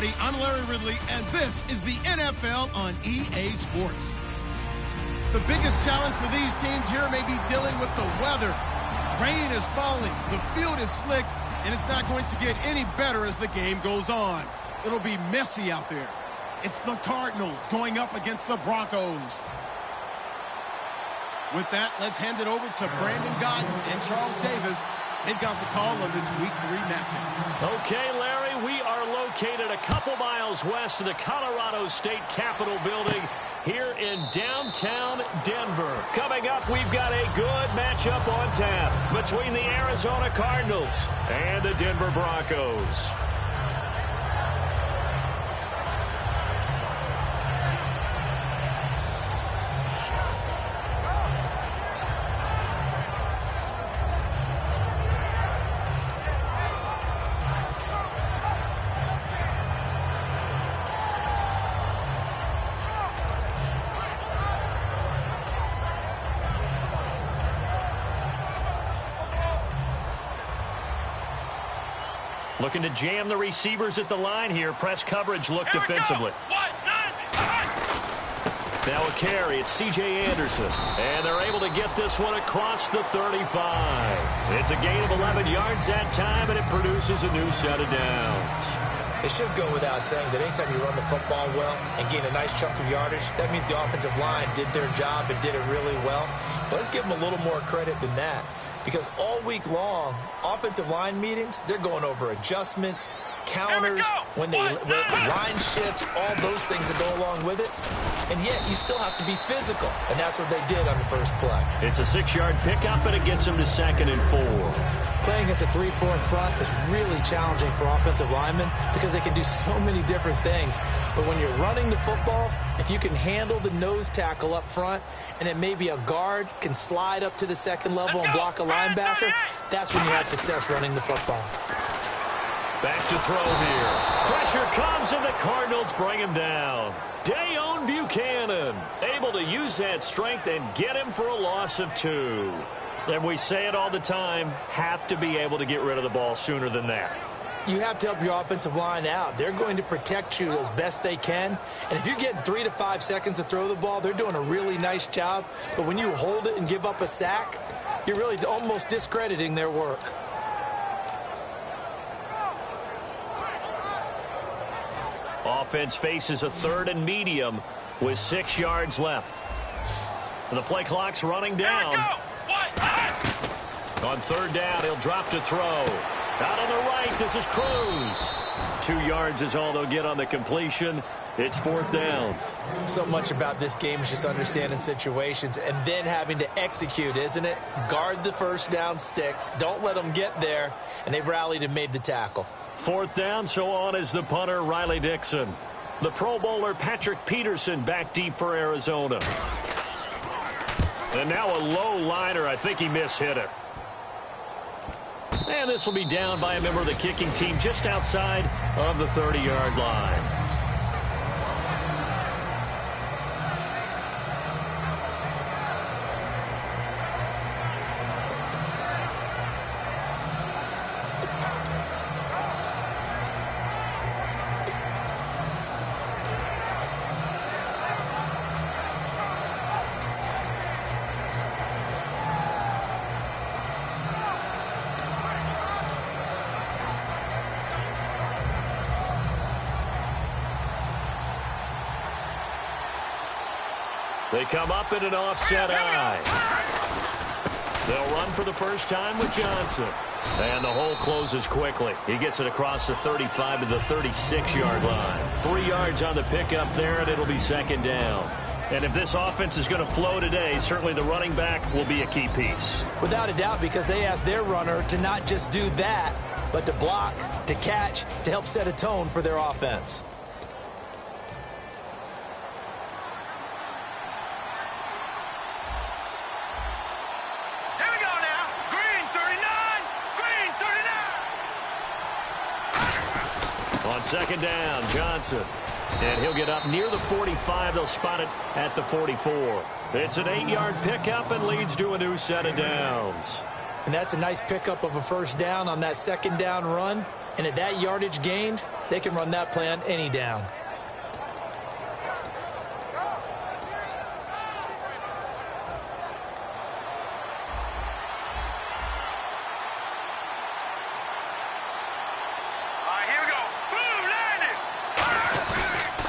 everybody. I'm Larry Ridley, and this is the NFL on EA Sports. The biggest challenge for these teams here may be dealing with the weather. Rain is falling, the field is slick, and it's not going to get any better as the game goes on. It'll be messy out there. It's the Cardinals going up against the Broncos. With that, let's hand it over to Brandon Godden and Charles Davis. They've got the call on this Week 3 matchup. Okay, Larry, we are located a couple miles west of the Colorado State Capitol building here in downtown Denver. Coming up, we've got a good matchup on tap between the Arizona Cardinals and the Denver Broncos. Looking to jam the receivers at the line here. Press coverage look defensively. Now a carry. It's C.J. Anderson. And they're able to get this one across the 35. It's a gain of 11 yards that time, and it produces a new set of downs. It should go without saying that anytime you run the football well and gain a nice chunk of yardage, that means the offensive line did their job and did it really well. But let's give them a little more credit than that. Because all week long, offensive line meetings, they're going over adjustments, counters, when line shifts, all those things that go along with it. And yet, you still have to be physical. And that's what they did on the first play. It's a 6-yard pickup, and it gets them to 2nd and 4. Playing against a 3-4 in front is really challenging for offensive linemen because they can do so many different things. But when you're running the football, if you can handle the nose tackle up front, and then maybe a guard can slide up to the second level and block a linebacker, that's when you have success running the football. Back to throw here. Pressure comes, and the Cardinals bring him down. Dayon Buchanan able to use that strength and get him for a loss of 2. And we say it all the time, have to be able to get rid of the ball sooner than that. You have to help your offensive line out. They're going to protect you as best they can. And if you're getting 3 to 5 seconds to throw the ball, they're doing a really nice job. But when you hold it and give up a sack, you're really almost discrediting their work. Offense faces a 3rd and medium with 6 yards left. The play clock's running down. On 3rd down, he'll drop to throw. Out on the right, this is Cruz. 2 yards is all they'll get on the completion. It's 4th down. So much about this game is just understanding situations and then having to execute, isn't it? Guard the first down sticks. Don't let them get there. And they rallied and made the tackle. 4th down, so on is the punter, Riley Dixon. The Pro Bowler, Patrick Peterson, back deep for Arizona. And now a low liner. I think he mishit it. And this will be down by a member of the kicking team just outside of the 30-yard line. They come up in an offset eye. They'll run for the first time with Johnson. And the hole closes quickly. He gets it across the 35 to the 36-yard line. 3 yards on the pickup there, and it'll be 2nd down. And if this offense is going to flow today, certainly the running back will be a key piece. Without a doubt, because they asked their runner to not just do that, but to block, to catch, to help set a tone for their offense. On 2nd down, Johnson. And he'll get up near the 45. They'll spot it at the 44. It's an 8-yard pickup and leads to a new set of downs. And that's a nice pickup of a first down on that 2nd down run. And at that yardage gained, they can run that play on any down.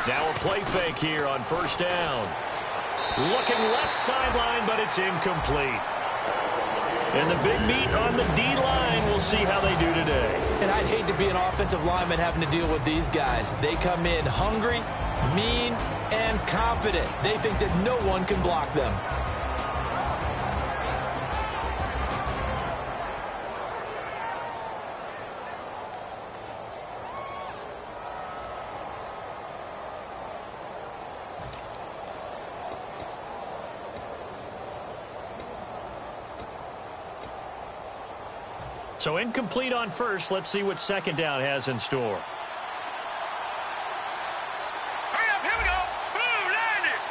Now a play fake here on first down. Looking left sideline, but it's incomplete. And the big meat on the D-line, we'll see how they do today. And I'd hate to be an offensive lineman having to deal with these guys. They come in hungry, mean, and confident. They think that no one can block them. So incomplete on first. Let's see what second down has in store. Hurry up, here we go. Boom, landed.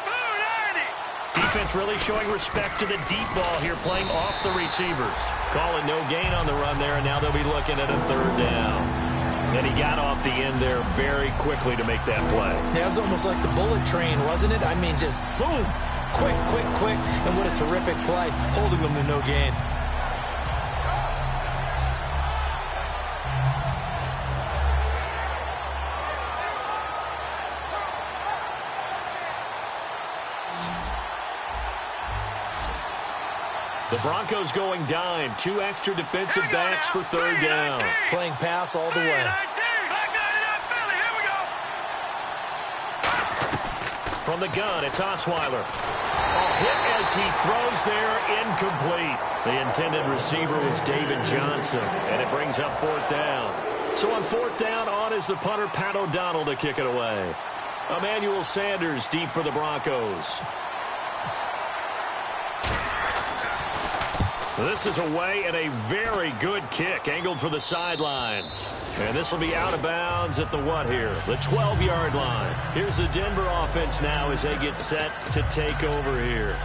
Boom, landed. Defense really showing respect to the deep ball here, playing off the receivers. Call it no gain on the run there, and now they'll be looking at a third down. And he got off the end there very quickly to make that play. Yeah, it was almost like the bullet train, wasn't it? I mean, just zoom. Quick, quick, quick. And what a terrific play, holding them to no gain. The Broncos going dime. 2 extra defensive backs for third down. Playing pass all the way. From the gun, it's Osweiler. A hit as he throws there, incomplete. The intended receiver was David Johnson, and it brings up fourth down. So on fourth down, on is the punter, Pat O'Donnell, to kick it away. Emmanuel Sanders deep for the Broncos. This is away and a very good kick, angled for the sidelines. And this will be out of bounds at the what here? The 12-yard line. Here's the Denver offense now as they get set to take over here.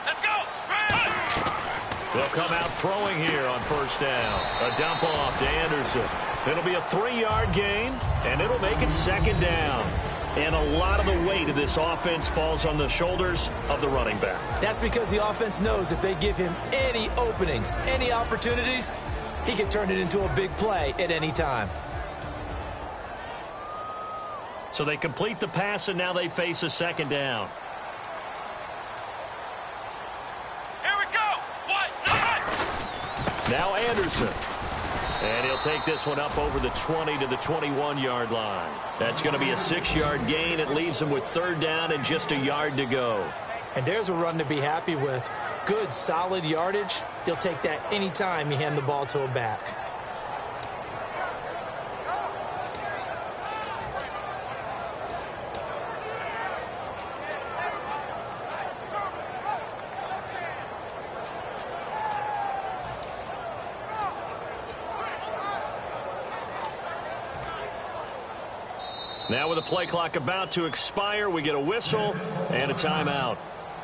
Let's go. They'll come out throwing here on first down. A dump off to Anderson. It'll be a 3-yard gain, and it'll make it second down. And a lot of the weight of this offense falls on the shoulders of the running back. That's because the offense knows if they give him any openings, any opportunities, he can turn it into a big play at any time. So they complete the pass, and now they face a second down. Now Anderson. And he'll take this one up over the 20 to the 21-yard line. That's going to be a 6-yard gain. It leaves him with third down and just a yard to go. And there's a run to be happy with. Good, solid yardage. He'll take that anytime you hand the ball to a back. Now with the play clock about to expire, we get a whistle and a timeout.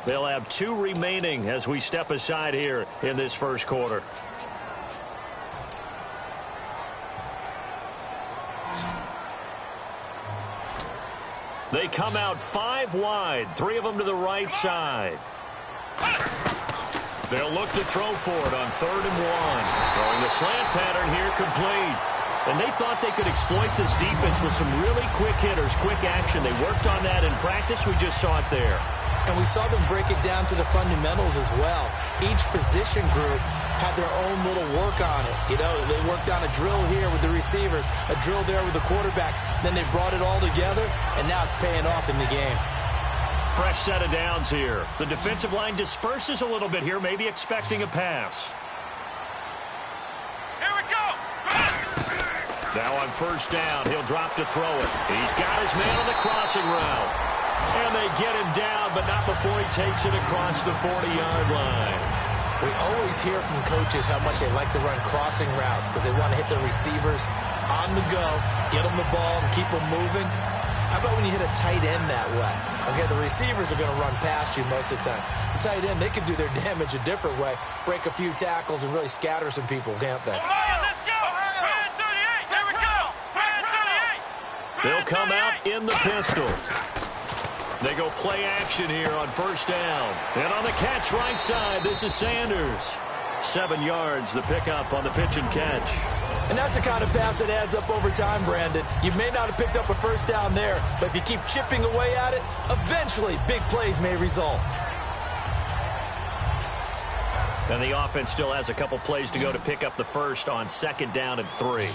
They'll have 2 remaining as we step aside here in this first quarter. They come out 5 wide, 3 of them to the right side. They'll look to throw for it on 3rd and 1. Throwing the slant pattern here, complete. And they thought they could exploit this defense with some really quick hitters, quick action. They worked on that in practice. We just saw it there. And we saw them break it down to the fundamentals as well. Each position group had their own little work on it. You know, they worked on a drill here with the receivers, a drill there with the quarterbacks. Then they brought it all together, and now it's paying off in the game. Fresh set of downs here. The defensive line disperses a little bit here, maybe expecting a pass. Now on first down, he'll drop to throw it. He's got his man on the crossing route. And they get him down, but not before he takes it across the 40-yard line. We always hear from coaches how much they like to run crossing routes because they want to hit their receivers on the go, get them the ball, and keep them moving. How about when you hit a tight end that way? Okay, the receivers are going to run past you most of the time. The tight end, they can do their damage a different way, break a few tackles and really scatter some people, can't they? Let's go! Brand 38! There we go! Brand 38! They'll come out in the pistol. They go play action here on first down. And on the catch right side, this is Sanders. 7 yards, the pickup on the pitch and catch. And that's the kind of pass that adds up over time, Brandon. You may not have picked up a first down there, but if you keep chipping away at it, eventually big plays may result. And the offense still has a couple plays to go to pick up the first on 2nd down and 3. Here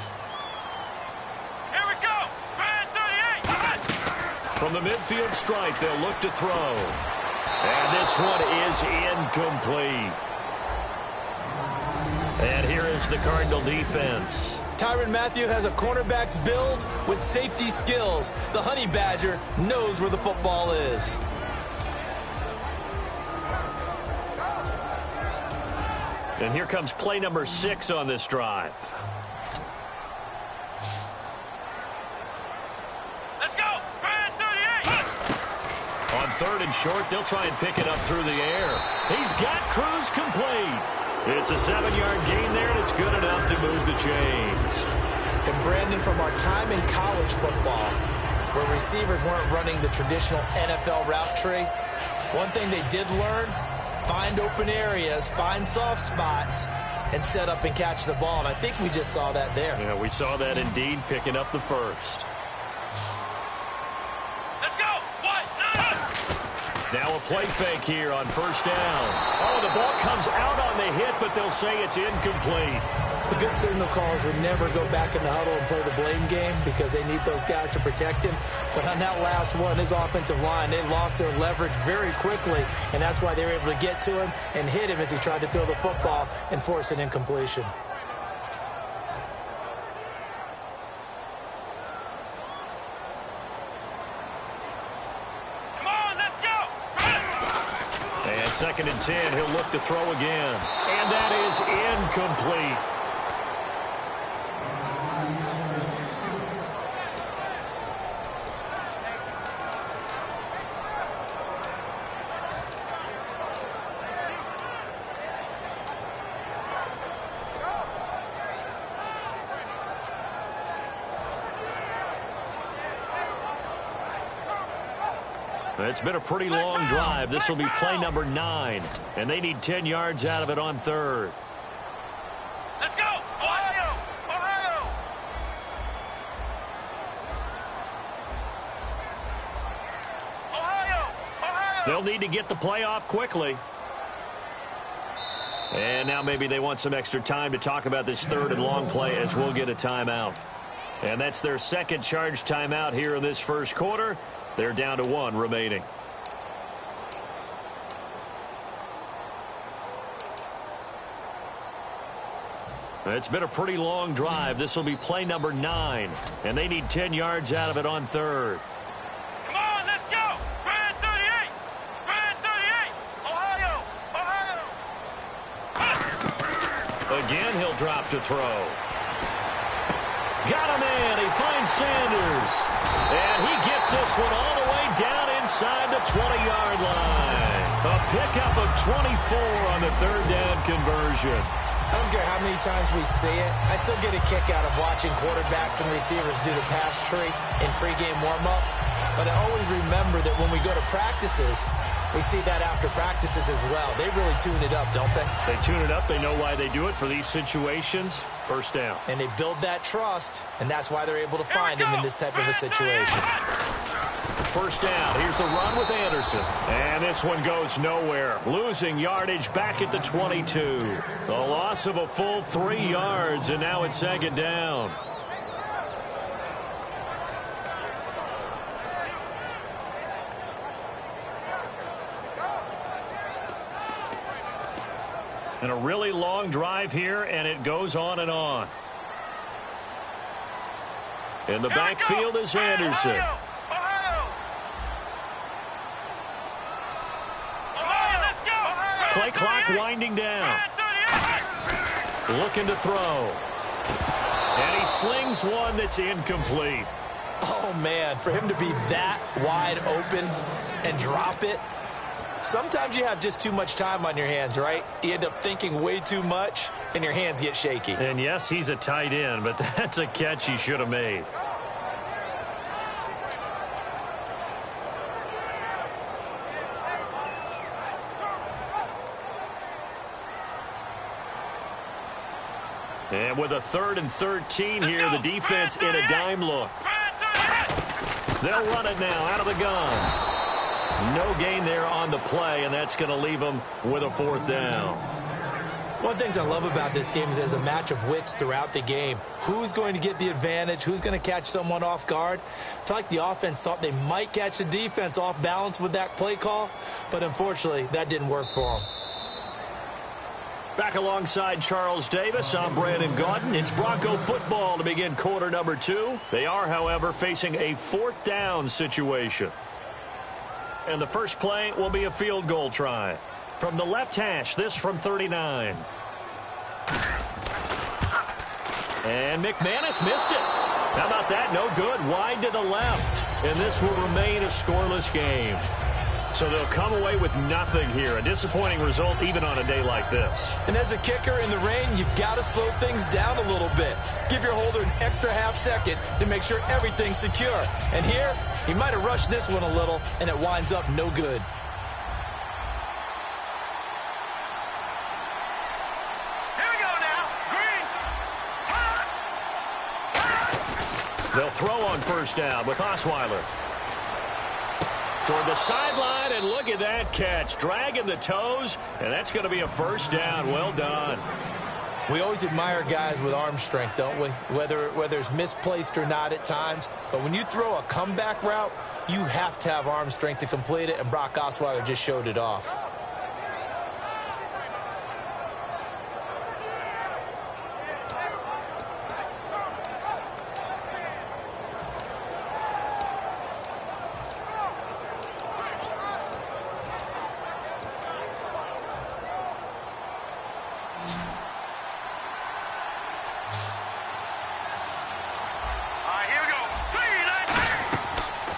we go! Brand 38! From the midfield stripe, they'll look to throw. And this one is incomplete. And here is the Cardinal defense. Tyrann Mathieu has a cornerback's build with safety skills. The Honey Badger knows where the football is. And here comes play number 6 on this drive. Let's go! Brand 38! On 3rd and short, they'll try and pick it up through the air. He's got Cruz complete. It's a 7-yard gain there, and it's good enough to move the chains. And Brandon, from our time in college football, where receivers weren't running the traditional NFL route tree, one thing they did learn, find open areas, find soft spots, and set up and catch the ball. And I think we just saw that there. Yeah, we saw that indeed, picking up the first. Let's go! What? Now a play fake here on first down. Oh, the ball comes out on the hit, but they'll say it's incomplete. The good signal callers would never go back in the huddle and play the blame game because they need those guys to protect him. But on that last one, his offensive line, they lost their leverage very quickly, and that's why they were able to get to him and hit him as he tried to throw the football and force an incompletion. Come on, let's go! And 2nd and 10, he'll look to throw again. And that is incomplete. It's been a pretty long drive. This will be play number 9. And they need 10 yards out of it on 3rd. Let's go! Ohio! Ohio! Ohio! Ohio! They'll need to get the play off quickly. And now maybe they want some extra time to talk about this 3rd and long play as we'll get a timeout. And that's their 2nd charge timeout here in this first quarter. They're down to 1 remaining. It's been a pretty long drive. This will be play number 9. And they need 10 yards out of it on 3rd. Come on, let's go! Brand 38! Brand 38! Ohio! Ohio! Again, he'll drop to throw. Got a man. He finds Sanders. And he gets this one all the way down inside the 20-yard line. A pickup of 24 on the 3rd down conversion. I don't care how many times we see it. I still get a kick out of watching quarterbacks and receivers do the pass tree in pregame warm-up. But I always remember that when we go to practices, we see that after practices as well. They really tune it up, don't they? They tune it up. They know why they do it for these situations. First down. And they build that trust, and that's why they're able to find him in this type of a situation. First down. Here's the run with Anderson. And this one goes nowhere. Losing yardage back at the 22. A loss of a full 3 yards, and now it's 2nd down. And a really long drive here, and it goes on and on. In the backfield is Anderson. Play clock winding down. Looking to throw. And he slings one that's incomplete. Oh, man, for him to be that wide open and drop it. Sometimes you have just too much time on your hands, right? You end up thinking way too much, and your hands get shaky. And, yes, he's a tight end, but that's a catch he should have made. And with a 3rd and 13 here, the defense in a dime look. They'll run it now out of the gun. No gain there on the play, and that's going to leave them with a 4th down. One of the things I love about this game is there's a match of wits throughout the game. Who's going to get the advantage? Who's going to catch someone off guard? I feel like the offense thought they might catch the defense off balance with that play call, but unfortunately, that didn't work for them. Back alongside Charles Davis, I'm Brandon Gaudin. It's Bronco football to begin quarter number 2. They are, however, facing a 4th down situation. And the first play will be a field goal try. From the left hash, this from 39. And McManus missed it. How about that? No good. Wide to the left. And this will remain a scoreless game. So they'll come away with nothing here. A disappointing result even on a day like this. And as a kicker in the rain, you've got to slow things down a little bit. Give your holder an extra half second to make sure everything's secure. And here, he might have rushed this one a little, and it winds up no good. Here we go now. Green. They'll throw on first down with Osweiler. Toward the sideline, and look at that catch. Dragging the toes, and that's going to be a first down. Well done. We always admire guys with arm strength, don't we? Whether it's misplaced or not at times. But when you throw a comeback route, you have to have arm strength to complete it, and Brock Osweiler just showed it off.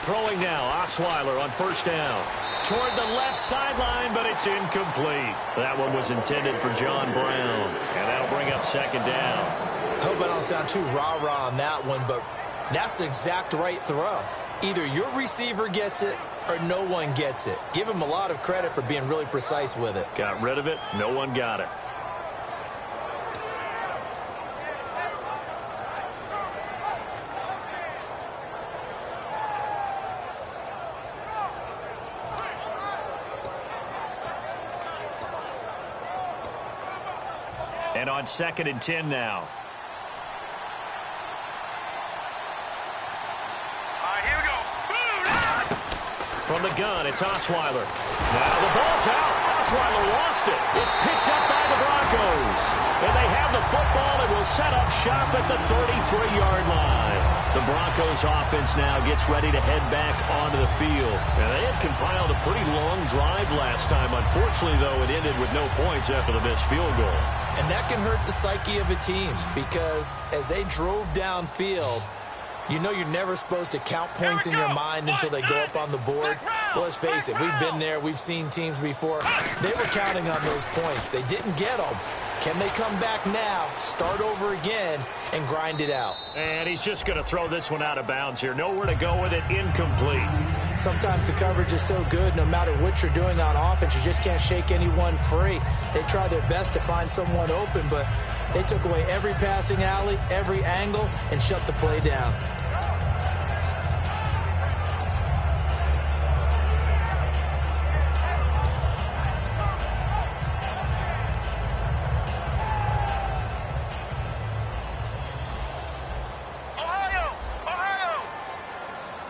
Throwing now, Osweiler on first down. Toward the left sideline, but it's incomplete. That one was intended for John Brown, and that'll bring up 2nd down. I hope I don't sound too rah-rah on that one, but that's the exact right throw. Either your receiver gets it or no one gets it. Give him a lot of credit for being really precise with it. Got rid of it. No one got it. And on 2nd and 10 now. Here we go. From the gun, it's Osweiler. Now the ball's out. Osweiler lost it. It's picked up by the Broncos. And they have the football and will set up shop at the 33-yard line. The Broncos offense now gets ready to head back onto the field. And they had compiled a pretty long drive last time. Unfortunately, though, it ended with no points after the missed field goal. And that can hurt the psyche of a team because as they drove downfield, you know you're never supposed to count points in your mind until they go up on the board. But let's face it, we've been there. We've seen teams before. They were counting on those points. They didn't get them. Can they come back now, start over again, and grind it out? And he's just going to throw this one out of bounds here. Nowhere to go with it. Incomplete. Sometimes the coverage is so good, no matter what you're doing on offense, you just can't shake anyone free. They try their best to find someone open, but they took away every passing alley, every angle, and shut the play down.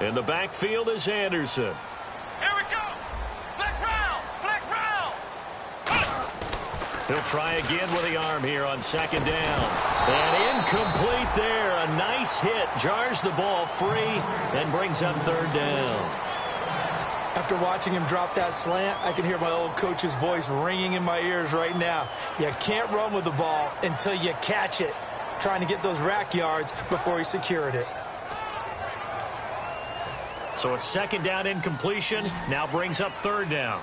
In the backfield is Anderson. Here we go. Flex round. Flex round. He'll try again with the arm here on 2nd down. And incomplete there. A nice hit. Jars the ball free and brings up 3rd down. After watching him drop that slant, I can hear my old coach's voice ringing in my ears right now. You can't run with the ball until you catch it. Trying to get those rack yards before he secured it. So a second down incompletion now brings up third down.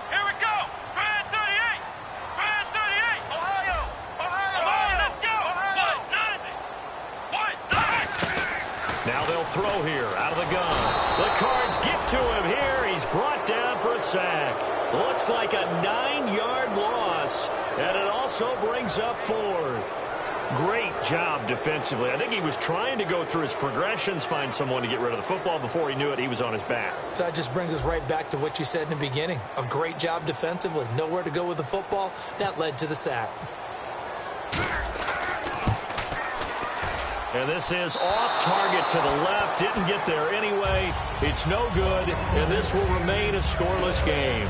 Here we go. Try 38. Try 38. Ohio. Let's go. Now they'll throw here out of the gun. The Cards get to him here. He's brought down for a sack. Looks like a 9-yard loss, and it also brings up fourth. Great job defensively. I think he was trying to go through his progressions, find someone to get rid of the football. Before he knew it, he was on his back. So that just brings us right back to what you said in the beginning. A great job defensively. Nowhere to go with the football. That led to the sack. And this is off target to the left. Didn't get there anyway. It's no good, and this will remain a scoreless game.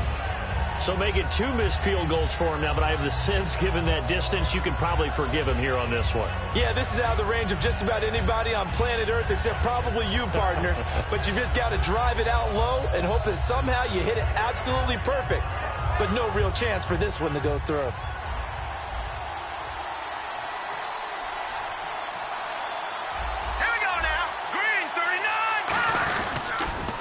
So make it 2 missed field goals for him now, but I have the sense, given that distance, you can probably forgive him here on this one. Yeah, this is out of the range of just about anybody on planet Earth except probably you, partner. But you just got to drive it out low and hope that somehow you hit it absolutely perfect. But no real chance for this one to go through.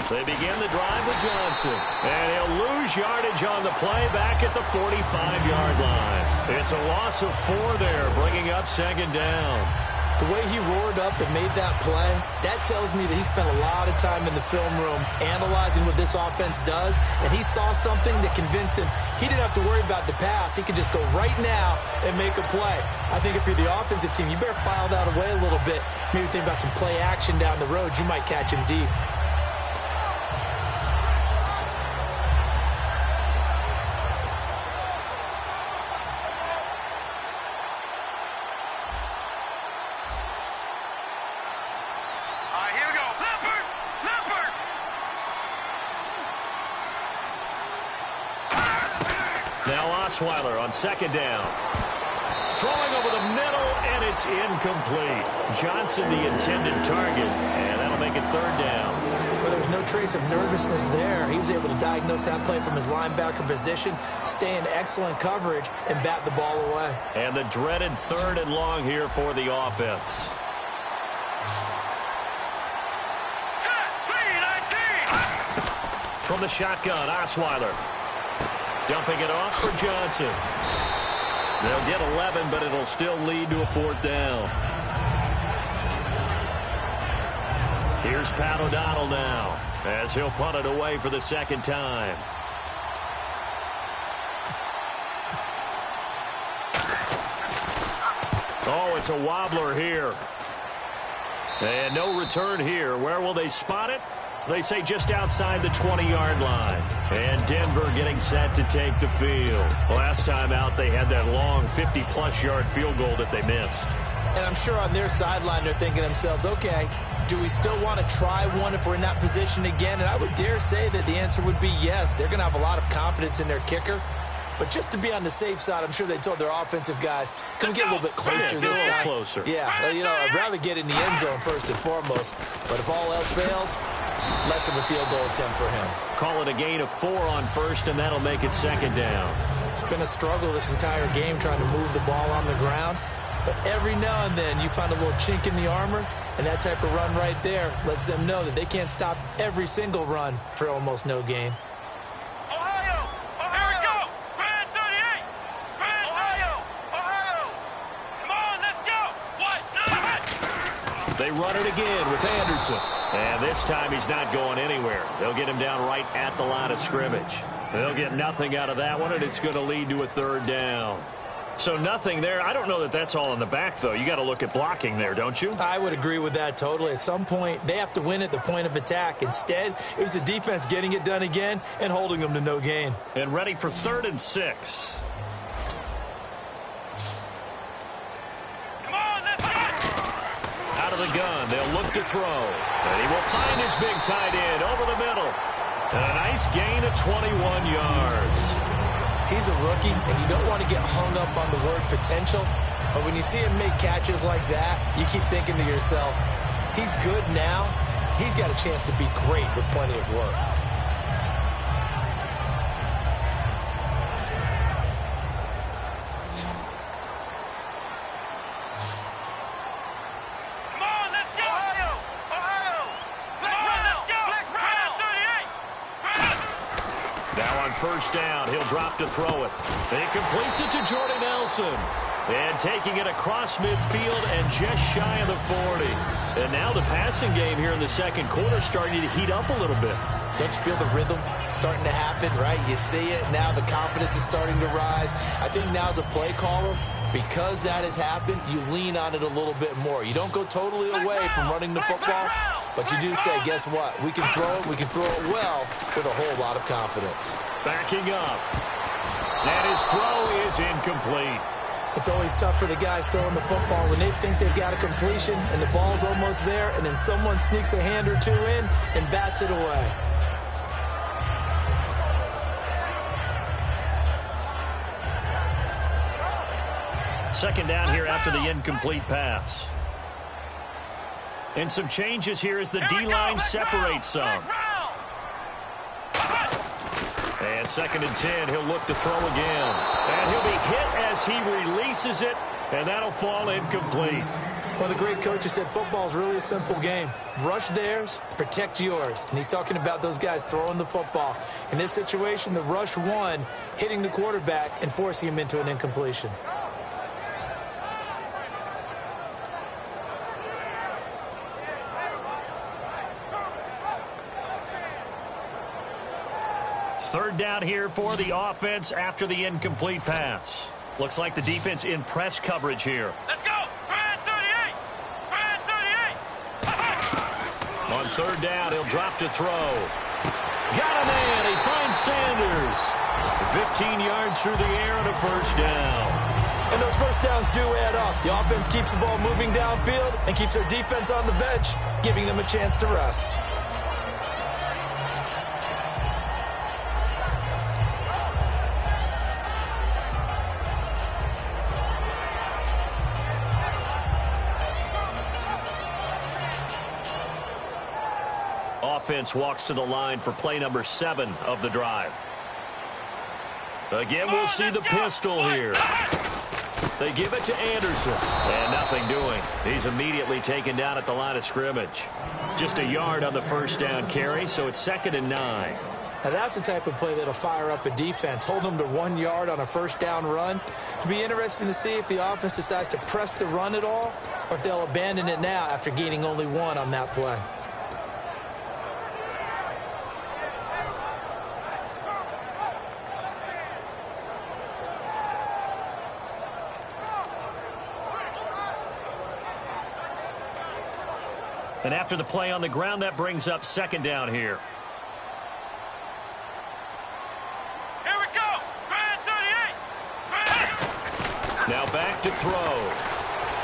They begin the drive with Johnson, and he'll lose yardage on the play back at the 45-yard line. It's a loss of 4 there, bringing up second down. The way he roared up and made that play, that tells me that he spent a lot of time in the film room analyzing what this offense does, and he saw something that convinced him he didn't have to worry about the pass. He could just go right now and make a play. I think if you're the offensive team, you better file that away a little bit. Maybe think about some play action down the road. You might catch him deep. Osweiler on second down. Throwing over the middle, and it's incomplete. Johnson, the intended target, and that'll make it third down. Well, there was no trace of nervousness there. He was able to diagnose that play from his linebacker position, stay in excellent coverage, and bat the ball away. And the dreaded third and long here for the offense. From the shotgun, Osweiler. Dumping it off for Johnson. They'll get 11, but it'll still lead to a fourth down. Here's Pat O'Donnell now, as he'll punt it away for the second time. Oh, it's a wobbler here. And no return here. Where will they spot it? They say just outside the 20-yard line. And Denver getting set to take the field. Last time out, they had that long 50-plus yard field goal that they missed. And I'm sure on their sideline, they're thinking to themselves, okay, do we still want to try one if we're in that position again? And I would dare say that the answer would be yes. They're going to have a lot of confidence in their kicker. But just to be on the safe side, I'm sure they told their offensive guys, come get a little bit closer this time. Closer. Yeah, you know, I'd rather get in the end zone first and foremost. But if all else fails, less of a field goal attempt for him. Call it a gain of 4 on first, and that'll make it second down. It's been a struggle this entire game trying to move the ball on the ground. But every now and then you find a little chink in the armor, and that type of run right there lets them know that they can't stop every single run for almost no gain. They run it again with Anderson. And this time he's not going anywhere. They'll get him down right at the line of scrimmage. They'll get nothing out of that one, and it's going to lead to a third down. So nothing there. I don't know that that's all in the back, though. You got to look at blocking there, don't you? I would agree with that totally. At some point, they have to win at the point of attack. Instead, it was the defense getting it done again and holding them to no gain. And ready for 3rd and 6. Out of the gun, they'll look to throw. And he will find his big tight end over the middle. And a nice gain of 21 yards. He's a rookie, and you don't want to get hung up on the word potential. But when you see him make catches like that, you keep thinking to yourself, he's good now. He's got a chance to be great with plenty of work. first down. He'll drop to throw it. He completes it to Jordan Nelson. And taking it across midfield and just shy of the 40. And now the passing game here in the second quarter starting to heat up a little bit. Don't you feel the rhythm starting to happen, right? You see it. Now the confidence is starting to rise. I think now as a play caller, because that has happened, you lean on it a little bit more. You don't go totally away from running the football, but you do say, guess what? We can throw it. We can throw it well with a whole lot of confidence. Backing up. And his throw is incomplete. It's always tough for the guys throwing the football when they think they've got a completion and the ball's almost there, and then someone sneaks a hand or two in and bats it away. Second down here after the incomplete pass. And some changes here as the D-line separates some. And 2nd and 10, he'll look to throw again. And he'll be hit as he releases it, and that'll fall incomplete. Well, the great coach has said football is really a simple game. Rush theirs, protect yours. And he's talking about those guys throwing the football. In this situation, the rush one, hitting the quarterback and forcing him into an incompletion. Third down here for the offense after the incomplete pass. Looks like the defense in press coverage here. Let's go! Brand 38! Brand 38! On third down, he'll drop to throw. Got a man. He finds Sanders. 15 yards through the air and a first down. And those first downs do add up. The offense keeps the ball moving downfield and keeps their defense on the bench, giving them a chance to rest. Offense walks to the line for play number 7 of the drive. Again, we'll see the pistol here. They give it to Anderson. And nothing doing. He's immediately taken down at the line of scrimmage. Just a yard on the first down carry, so it's 2nd and 9. Now that's the type of play that'll fire up a defense. Hold them to 1 yard on a first down run. It'll be interesting to see if the offense decides to press the run at all, or if they'll abandon it now after gaining only 1 on that play. And after the play on the ground, that brings up 2nd down here. Here we go! Brand 38! Now back to throw.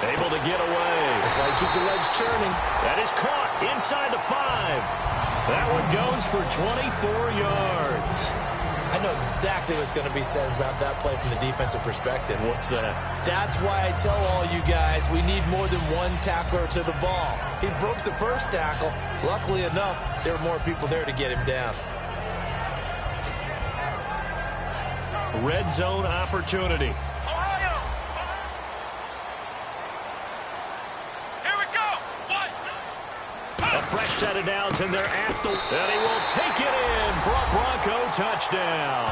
Able to get away. That's why you keep the legs churning. That is caught inside the 5. That one goes for 24 yards. I know exactly what's going to be said about that play from the defensive perspective. What's that? That's why I tell all you guys we need more than 1 tackler to the ball. He broke the first tackle. Luckily enough, there were more people there to get him down. Red zone opportunity. Ohio! Here we go! What? A fresh set of downs, and they're at the... And he will take it in for a Bronco touchdown.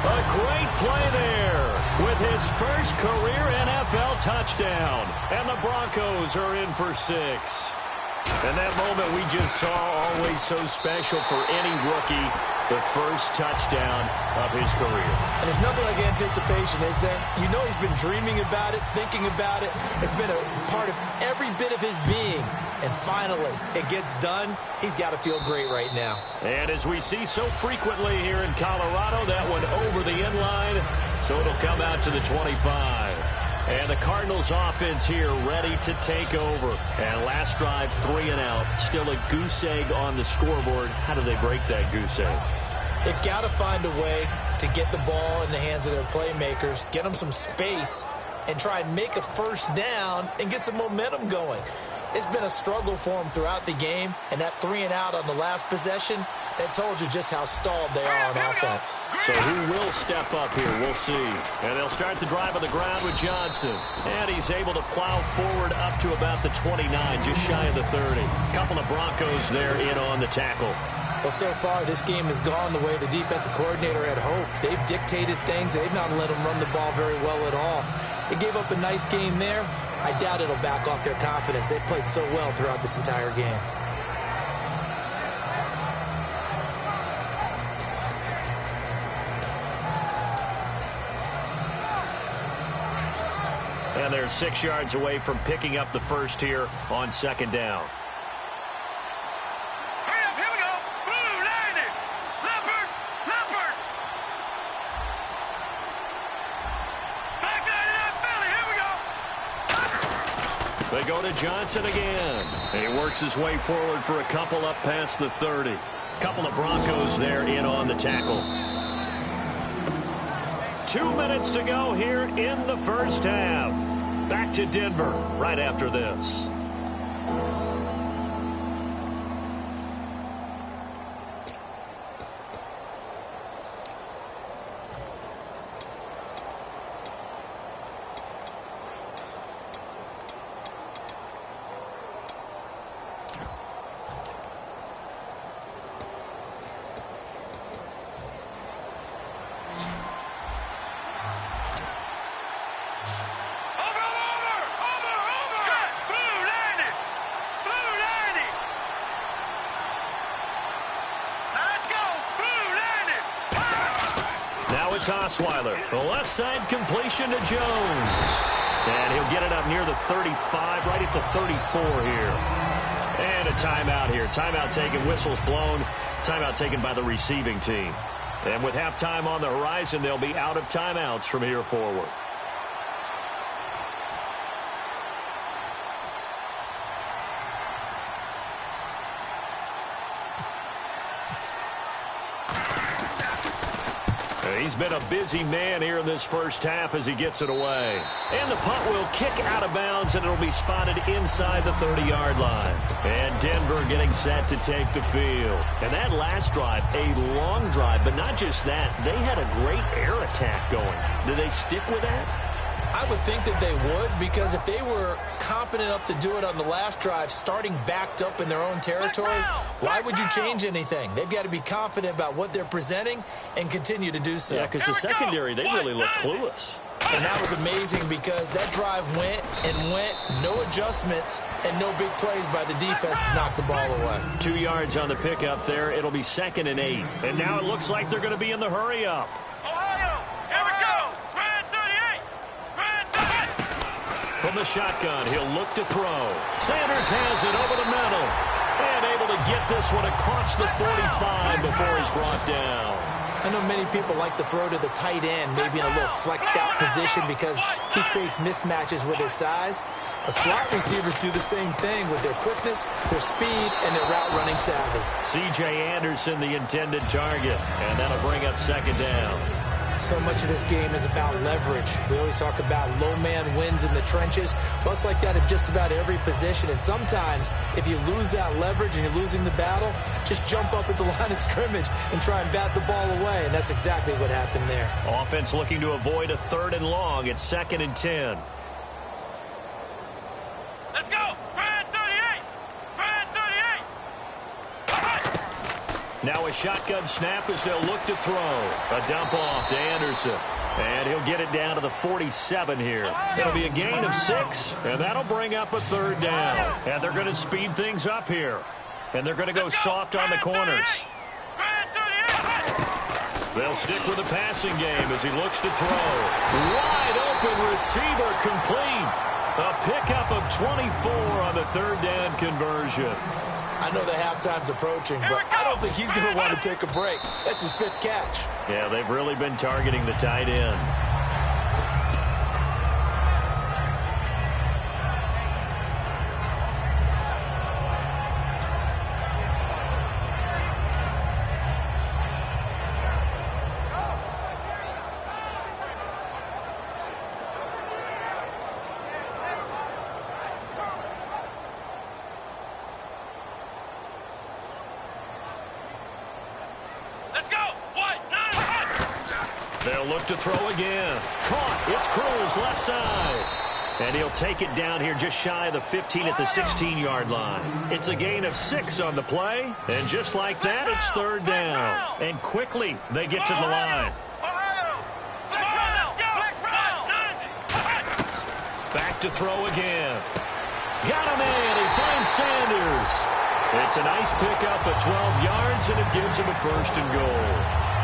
A great play there with his first career NFL touchdown. And the Broncos are in for 6. And that moment we just saw, always so special for any rookie, the first touchdown of his career. And there's nothing like anticipation, is there? You know he's been dreaming about it, thinking about it. It's been a part of every bit of his being. And finally, it gets done. He's got to feel great right now. And as we see so frequently here in Colorado, that one over the end line, so it'll come out to the 25. And the Cardinals offense here ready to take over. And last drive, 3 and out. Still a goose egg on the scoreboard. How do they break that goose egg? They've got to find a way to get the ball in the hands of their playmakers, get them some space, and try and make a first down and get some momentum going. It's been a struggle for them throughout the game, and that 3 and out on the last possession, that told you just how stalled they are on offense. So who will step up here? We'll see. And they'll start the drive on the ground with Johnson. And he's able to plow forward up to about the 29, just shy of the 30. Couple of Broncos there in on the tackle. Well, so far, this game has gone the way the defensive coordinator had hoped. They've dictated things. They've not let them run the ball very well at all. They gave up a nice game there. I doubt it'll back off their confidence. They've played so well throughout this entire game. And they're 6 yards away from picking up the first here on second down. They go to Johnson again. He works his way forward for a couple up past the 30. Couple of Broncos there in on the tackle. 2 minutes to go here in the first half. Back to Denver right after this. Osweiler, the left side completion to Jones. And he'll get it up near the 35, right at the 34 here. And a timeout here. Timeout taken, whistles blown. Timeout taken by the receiving team. And with halftime on the horizon, they'll be out of timeouts from here forward. He's been a busy man here in this first half as he gets it away. And the punt will kick out of bounds, and it'll be spotted inside the 30-yard line. And Denver getting set to take the field. And that last drive, a long drive, but not just that. They had a great air attack going. Do they stick with that? I would think that they would, because if they were competent enough to do it on the last drive, starting backed up in their own territory, why would you change anything? They've got to be confident about what they're presenting and continue to do so. Yeah, because the secondary, they really look clueless. And that was amazing because that drive went and went, no adjustments, and no big plays by the defense to knock the ball away. 2 yards on the pickup there. It'll be 2nd and 8. And now it looks like they're going to be in the hurry-up. From the shotgun, he'll look to throw. Sanders has it over the middle. And able to get this one across the 45 before he's brought down. I know many people like to throw to the tight end, maybe in a little flexed out position because he creates mismatches with his size. But slot receivers do the same thing with their quickness, their speed, and their route running savvy. C.J. Anderson, the intended target. And that'll bring up 2nd down. So much of this game is about leverage. We always talk about low man wins in the trenches. Well, it's like that in just about every position. And sometimes, if you lose that leverage and you're losing the battle, just jump up at the line of scrimmage and try and bat the ball away. And that's exactly what happened there. Offense looking to avoid a 3rd and long. It's 2nd and 10. Let's go! Brand 38! Brand 38! Now a shotgun snap as they'll look to throw. A dump off to Anderson. And he'll get it down to the 47 here. It'll be a gain of 6, and that'll bring up a 3rd down. And they're going to speed things up here. And they're going to go soft on the corners. They'll stick with the passing game as he looks to throw. Wide open receiver complete. A pickup of 24 on the 3rd down conversion. I know the halftime's approaching, but I don't think he's going to want to take a break. That's his 5th catch. Yeah, they've really been targeting the tight end. They'll look to throw again. Caught. It's Cruz left side. And he'll take it down here just shy of the 15 at the 16-yard line. It's a gain of 6 on the play. And just like that, it's third down. And quickly, they get to the line. Back to throw again. Got him in. He finds Sanders. It's a nice pickup of 12 yards, and it gives him a first and goal.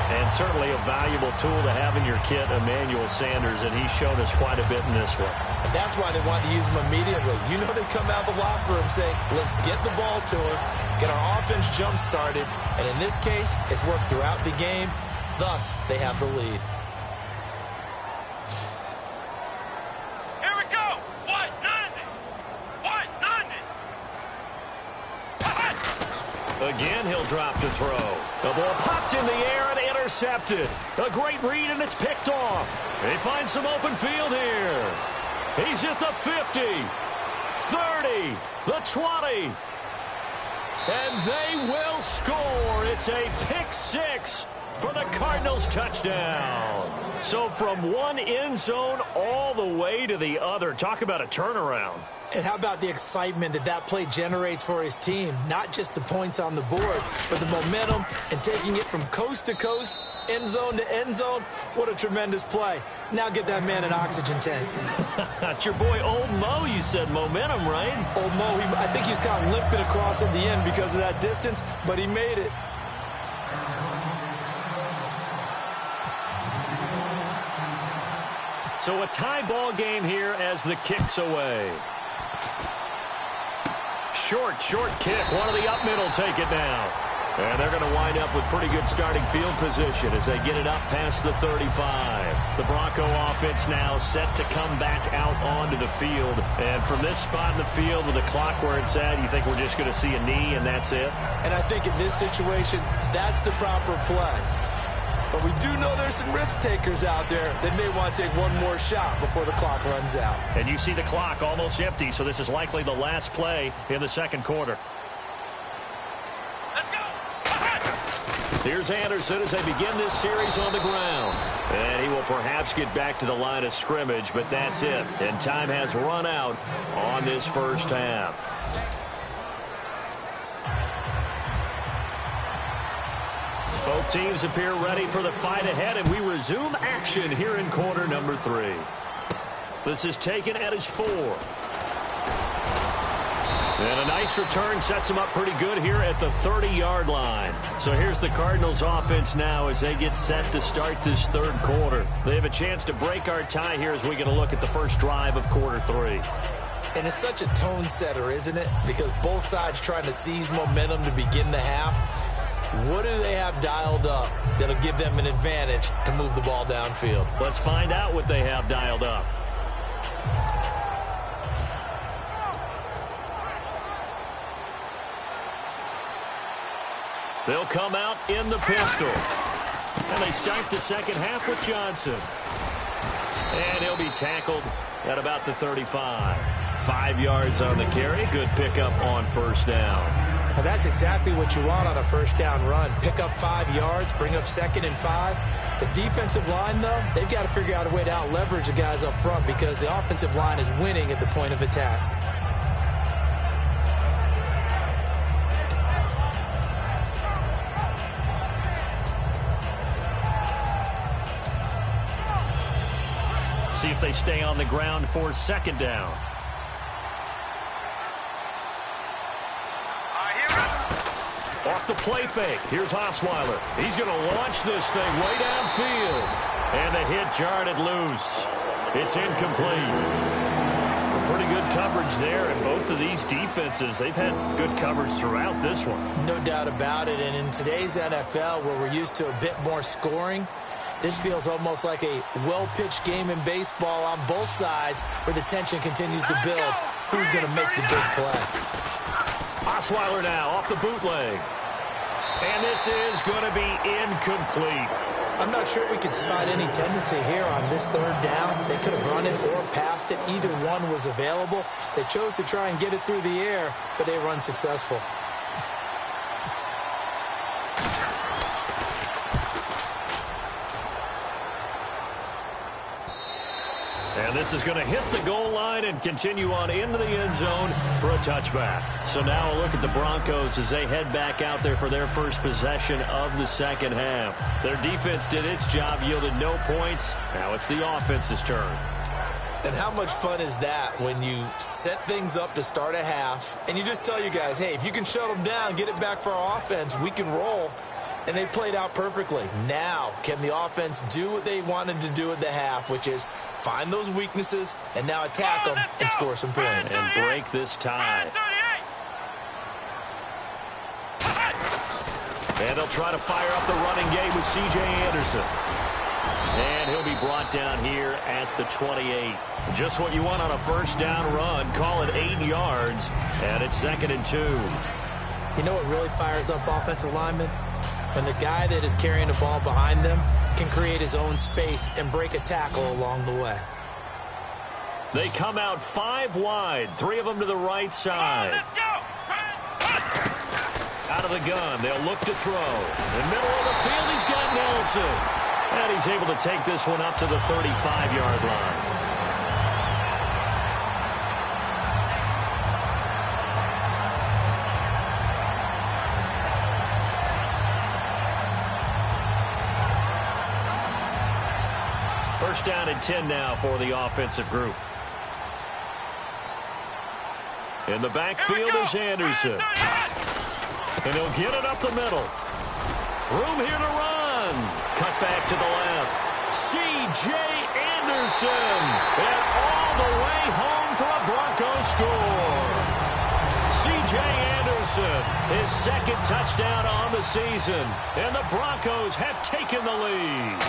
And certainly a valuable tool to have in your kit, Emmanuel Sanders, and he's shown us quite a bit in this one. And that's why they wanted to use him immediately. You know they come out of the locker room saying, let's get the ball to her, get our offense jump-started, and in this case, it's worked throughout the game. Thus, they have the lead. Again, he'll drop to throw. The ball popped in the air and intercepted. A great read, and it's picked off. They find some open field here. He's at the 50, 30, the 20. And they will score. It's a pick 6 for the Cardinals touchdown. So from one end zone all the way to the other. Talk about a turnaround. And how about the excitement that that play generates for his team? Not just the points on the board, but the momentum and taking it from coast to coast, end zone to end zone. What a tremendous play. Now get that man an oxygen tank. That's your boy Old Mo. You said momentum, right? Old Mo, I think he's kind of limping across at the end because of that distance, but he made it. So a tie ball game here as the kick's away. Short kick. One of the up middle take it down. And they're going to wind up with pretty good starting field position as they get it up past the 35. The Bronco offense now set to come back out onto the field. And from this spot in the field with the clock where it's at, you think we're just going to see a knee and that's it? And I think in this situation, that's the proper play. But we do know there's some risk takers out there that may want to take one more shot before the clock runs out. And you see the clock almost empty, so this is likely the last play in the second quarter. Let's go. Here's Anderson as they begin this series on the ground. And he will perhaps get back to the line of scrimmage, but that's it. And time has run out on this first half. Both teams appear ready for the fight ahead, and we resume action here in quarter number 3. This is taken at his 4. And a nice return sets him up pretty good here at the 30-yard line. So here's the Cardinals offense now as they get set to start this third quarter. They have a chance to break our tie here as we get a look at the first drive of quarter 3. And it's such a tone setter, isn't it? Because both sides trying to seize momentum to begin the half. What do they have dialed up that'll give them an advantage to move the ball downfield? Let's find out what they have dialed up. They'll come out in the pistol. And they start the second half with Johnson. And he'll be tackled at about the 35. 5 yards on the carry. Good pickup on first down. Now that's exactly what you want on a first down run. Pick up 5 yards, bring up 2nd and 5. The defensive line, though, they've got to figure out a way to out-leverage the guys up front because the offensive line is winning at the point of attack. See if they stay on the ground for second down. Off the play fake. Here's Osweiler. He's going to launch this thing way downfield. And the hit jarred it loose. It's incomplete. Pretty good coverage there, and both of these defenses, they've had good coverage throughout this one. No doubt about it, and in today's NFL, where we're used to a bit more scoring, this feels almost like a well-pitched game in baseball on both sides where the tension continues to build. Who's going to make the big play? Osweiler now off the bootleg. And this is going to be incomplete. I'm not sure we could spot any tendency here on this third down. They could have run it or passed it. Either one was available. They chose to try and get it through the air, but they were unsuccessful. And this is going to hit the goal line and continue on into the end zone for a touchback. So now a look at the Broncos as they head back out there for their first possession of the second half. Their defense did its job, yielded no points. Now it's the offense's turn. And how much fun is that when you set things up to start a half and you just tell you guys, hey, if you can shut them down, get it back for our offense, we can roll. And they played out perfectly. Now, can the offense do what they wanted to do at the half, which is find those weaknesses and now attack them and score some points. And break this tie. And they'll try to fire up the running game with C.J. Anderson. And he'll be brought down here at the 28. Just what you want on a first down run. Call it 8 yards. And it's 2nd and 2. You know what really fires up offensive linemen? When the guy that is carrying the ball behind them can create his own space and break a tackle along the way. They come out 5 wide, 3 of them to the right side. Out of the gun, they'll look to throw. In the middle of the field, he's got Nelson. And he's able to take this one up to the 35-yard line. First down and 10 now for the offensive group. In the backfield is Anderson. And he'll get it up the middle. Room here to run. Cut back to the left. C.J. Anderson. And all the way home for a Broncos score. C.J. Anderson, his 2nd touchdown on the season. And the Broncos have taken the lead.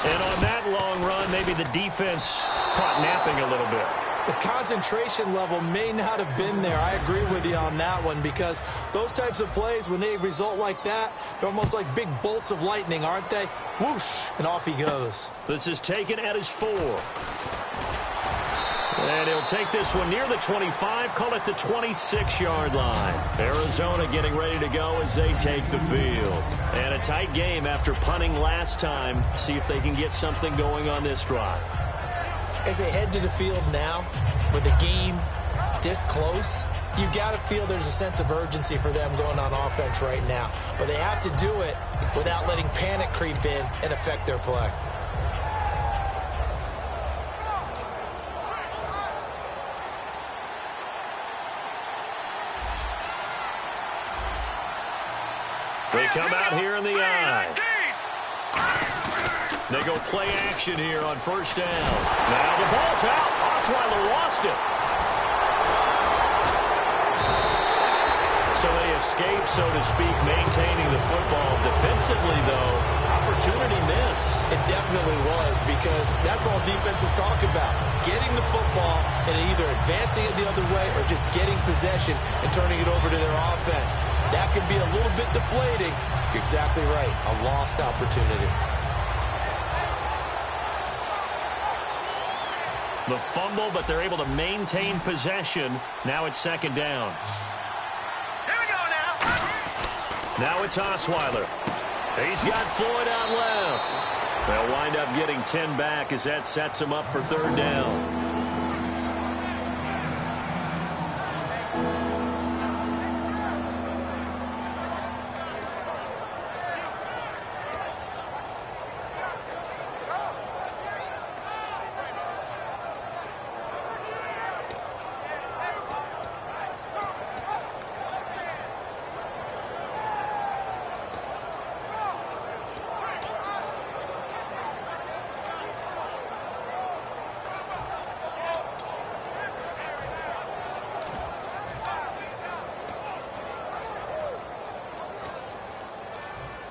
And on that long run, maybe the defense caught napping a little bit. The concentration level may not have been there. I agree with you on that one because those types of plays, when they result like that, they're almost like big bolts of lightning, aren't they? Whoosh, and off he goes. This is taken at his 4. And he'll take this one near the 25, call it the 26-yard line. Arizona getting ready to go as they take the field. And a tight game after punting last time. See if they can get something going on this drive. As they head to the field now, with the game this close, you got to feel there's a sense of urgency for them going on offense right now. But they have to do it without letting panic creep in and affect their play. They come out here in the eye. They go play action here on first down. Now the ball's out. Osweiler lost it. So they escape, so to speak, maintaining the football. Defensively, though, opportunity miss. It definitely was because that's all defenses talk about. Getting the football and either advancing it the other way or just getting possession and turning it over to their offense. That can be a little bit deflating. You're exactly right. A lost opportunity. The fumble, but they're able to maintain possession. Now it's 2nd down. Here we go now. Now it's Osweiler. He's got Floyd out left. They'll wind up getting 10 back as that sets him up for 3rd down.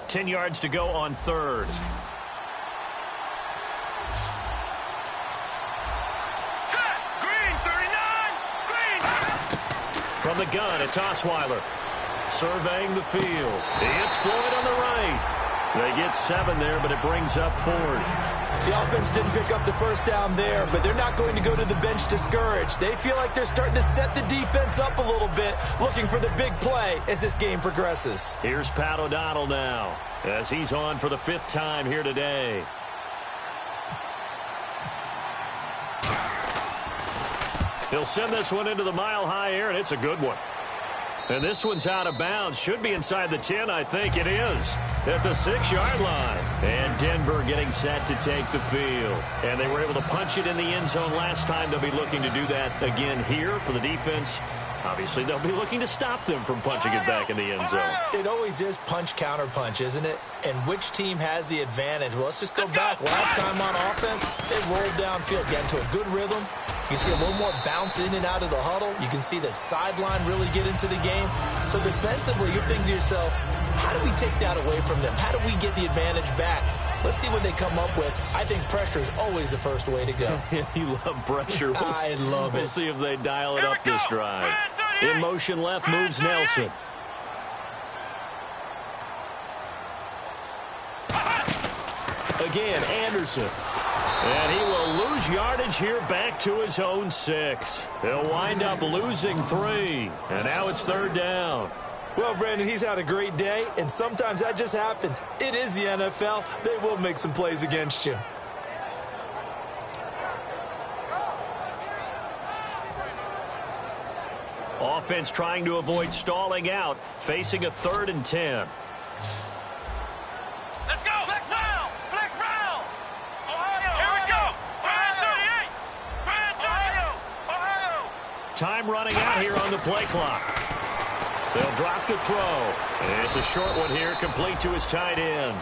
Ten yards to go on 3rd. Set. Green, 39. Green. From the gun, it's Osweiler. Surveying the field. It's Floyd on the right. They get 7 there, but it brings up 4th. The offense didn't pick up the first down there, but they're not going to go to the bench discouraged. They feel like they're starting to set the defense up a little bit, looking for the big play as this game progresses. Here's Pat O'Donnell now, as he's on for the 5th time here today. He'll send this one into the mile-high air, and it's a good one. And this one's out of bounds. Should be inside the 10, I think it is. At the 6-yard line. And Denver getting set to take the field. And they were able to punch it in the end zone last time. They'll be looking to do that again here for the defense. Obviously, they'll be looking to stop them from punching it back in the end zone. It always is punch, counter punch, isn't it? And which team has the advantage? Well, let's just go back. Last time on offense, they rolled downfield, got into a good rhythm. You can see a little more bounce in and out of the huddle. You can see the sideline really get into the game. So defensively, you're thinking to yourself, how do we take that away from them? How do we get the advantage back? Let's see what they come up with. I think pressure is always the first way to go. You love pressure. I love it. We'll see if they dial it up this drive. In motion left moves Nelson. Again, Anderson. And he will lose yardage here back to his own 6. He'll wind up losing 3. And now it's 3rd down. Well, Brandon, he's had a great day, and sometimes that just happens. It is the NFL. They will make some plays against you. Offense trying to avoid stalling out, facing a 3rd and 10. Let's go. Flex round. Flex round. Ohio. Here we go. Brand 38. Ohio. Time running out here on the play clock. They'll drop the throw. And it's a short one here, complete to his tight end.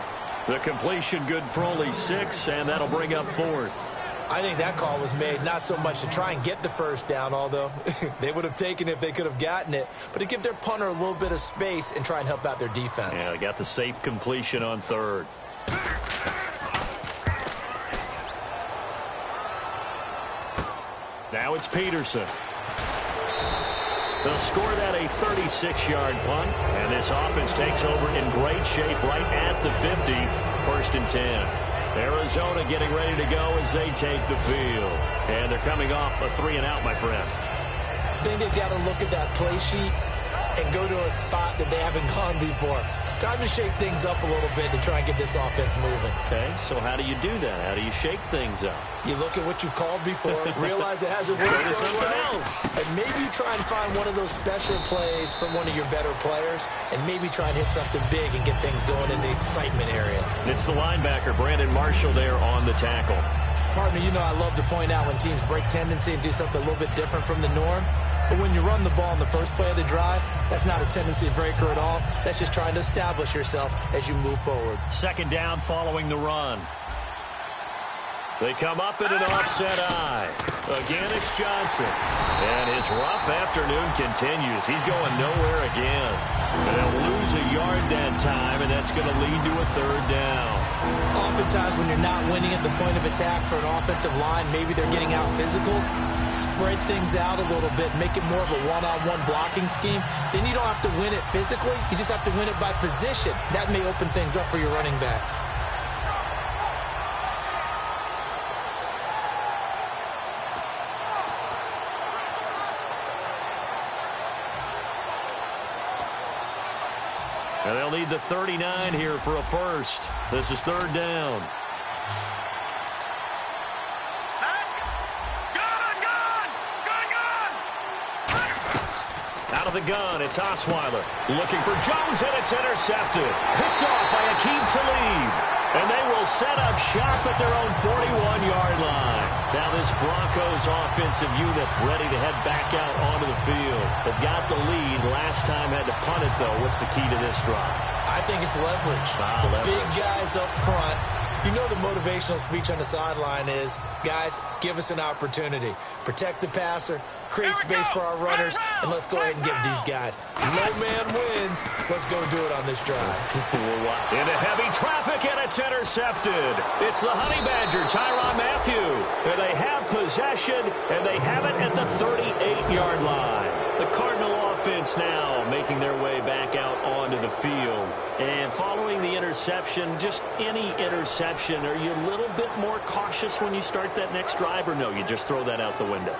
The completion good for only 6, and that'll bring up 4th. I think that call was made not so much to try and get the first down, although they would have taken it if they could have gotten it, but to give their punter a little bit of space and try and help out their defense. Yeah, they got the safe completion on 3rd. Now it's Peterson. They'll score that a 36-yard punt, and this offense takes over in great shape right at the 50, 1st and 10. Arizona getting ready to go as they take the field. And they're coming off a 3-and-out, my friend. I think they've got to look at that play sheet and go to a spot that they haven't gone before. Time to shake things up a little bit to try and get this offense moving. Okay, so how do you do that? How do you shake things up? You look at what you called before, realize it hasn't worked somewhere else, and maybe you try and find one of those special plays from one of your better players, and maybe try and hit something big and get things going in the excitement area. It's the linebacker, Brandon Marshall, there on the tackle. Partner, you know I love to point out when teams break tendency and do something a little bit different from the norm. But when you run the ball in the first play of the drive, that's not a tendency breaker at all. That's just trying to establish yourself as you move forward. 2nd down following the run. They come up in an offset eye. Again, it's Johnson. And his rough afternoon continues. He's going nowhere again. And they'll lose a yard that time, and that's going to lead to a 3rd down. Oftentimes when you're not winning at the point of attack for an offensive line, maybe they're getting out physical. Spread things out a little bit, make it more of a one-on-one blocking scheme. Then you don't have to win it physically. You just have to win it by position. That may open things up for your running backs. And they'll need the 39 here for a 1st. This is 3rd down. Out of the gun, it's Osweiler. Looking for Jones, and it's intercepted. Picked off by Akeem Talib. And they will set up shop at their own 41-yard line. Now this Broncos offensive unit ready to head back out onto the field. They've got the lead. Last time had to punt it, though. What's the key to this drive? I think it's leverage. The big guys up front. You know the motivational speech on the sideline is, guys, give us an opportunity. Protect the passer, create space for our runners, and let's go ahead and give these guys. Low man wins. Let's go do it on this drive. Into heavy traffic, and it's intercepted. It's the Honey Badger, Tyrann Mathieu. And they have possession, and they have it at the 38-yard line. The Cardinal offense now making their way back out onto the field. And following the interception, just any interception, are you a little bit more cautious when you start that next drive, or no, you just throw that out the window?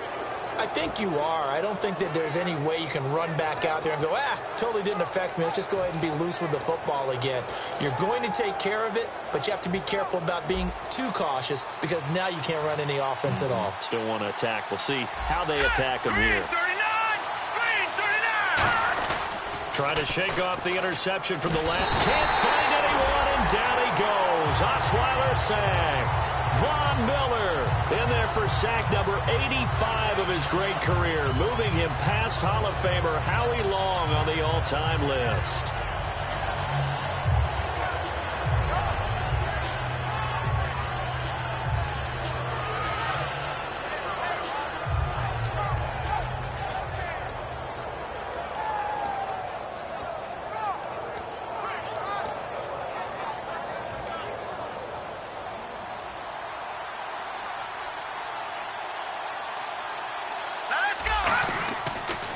I think you are. I don't think that there's any way you can run back out there and go, totally didn't affect me. Let's just go ahead and be loose with the football again. You're going to take care of it, but you have to be careful about being too cautious because now you can't run any offense at all. Still want to attack. We'll see how they attack him here. Trying to shake off the interception from the left. Can't find anyone, and down he goes. Osweiler sacked. Von Miller in there for sack number 85 of his great career, moving him past Hall of Famer Howie Long on the all-time list.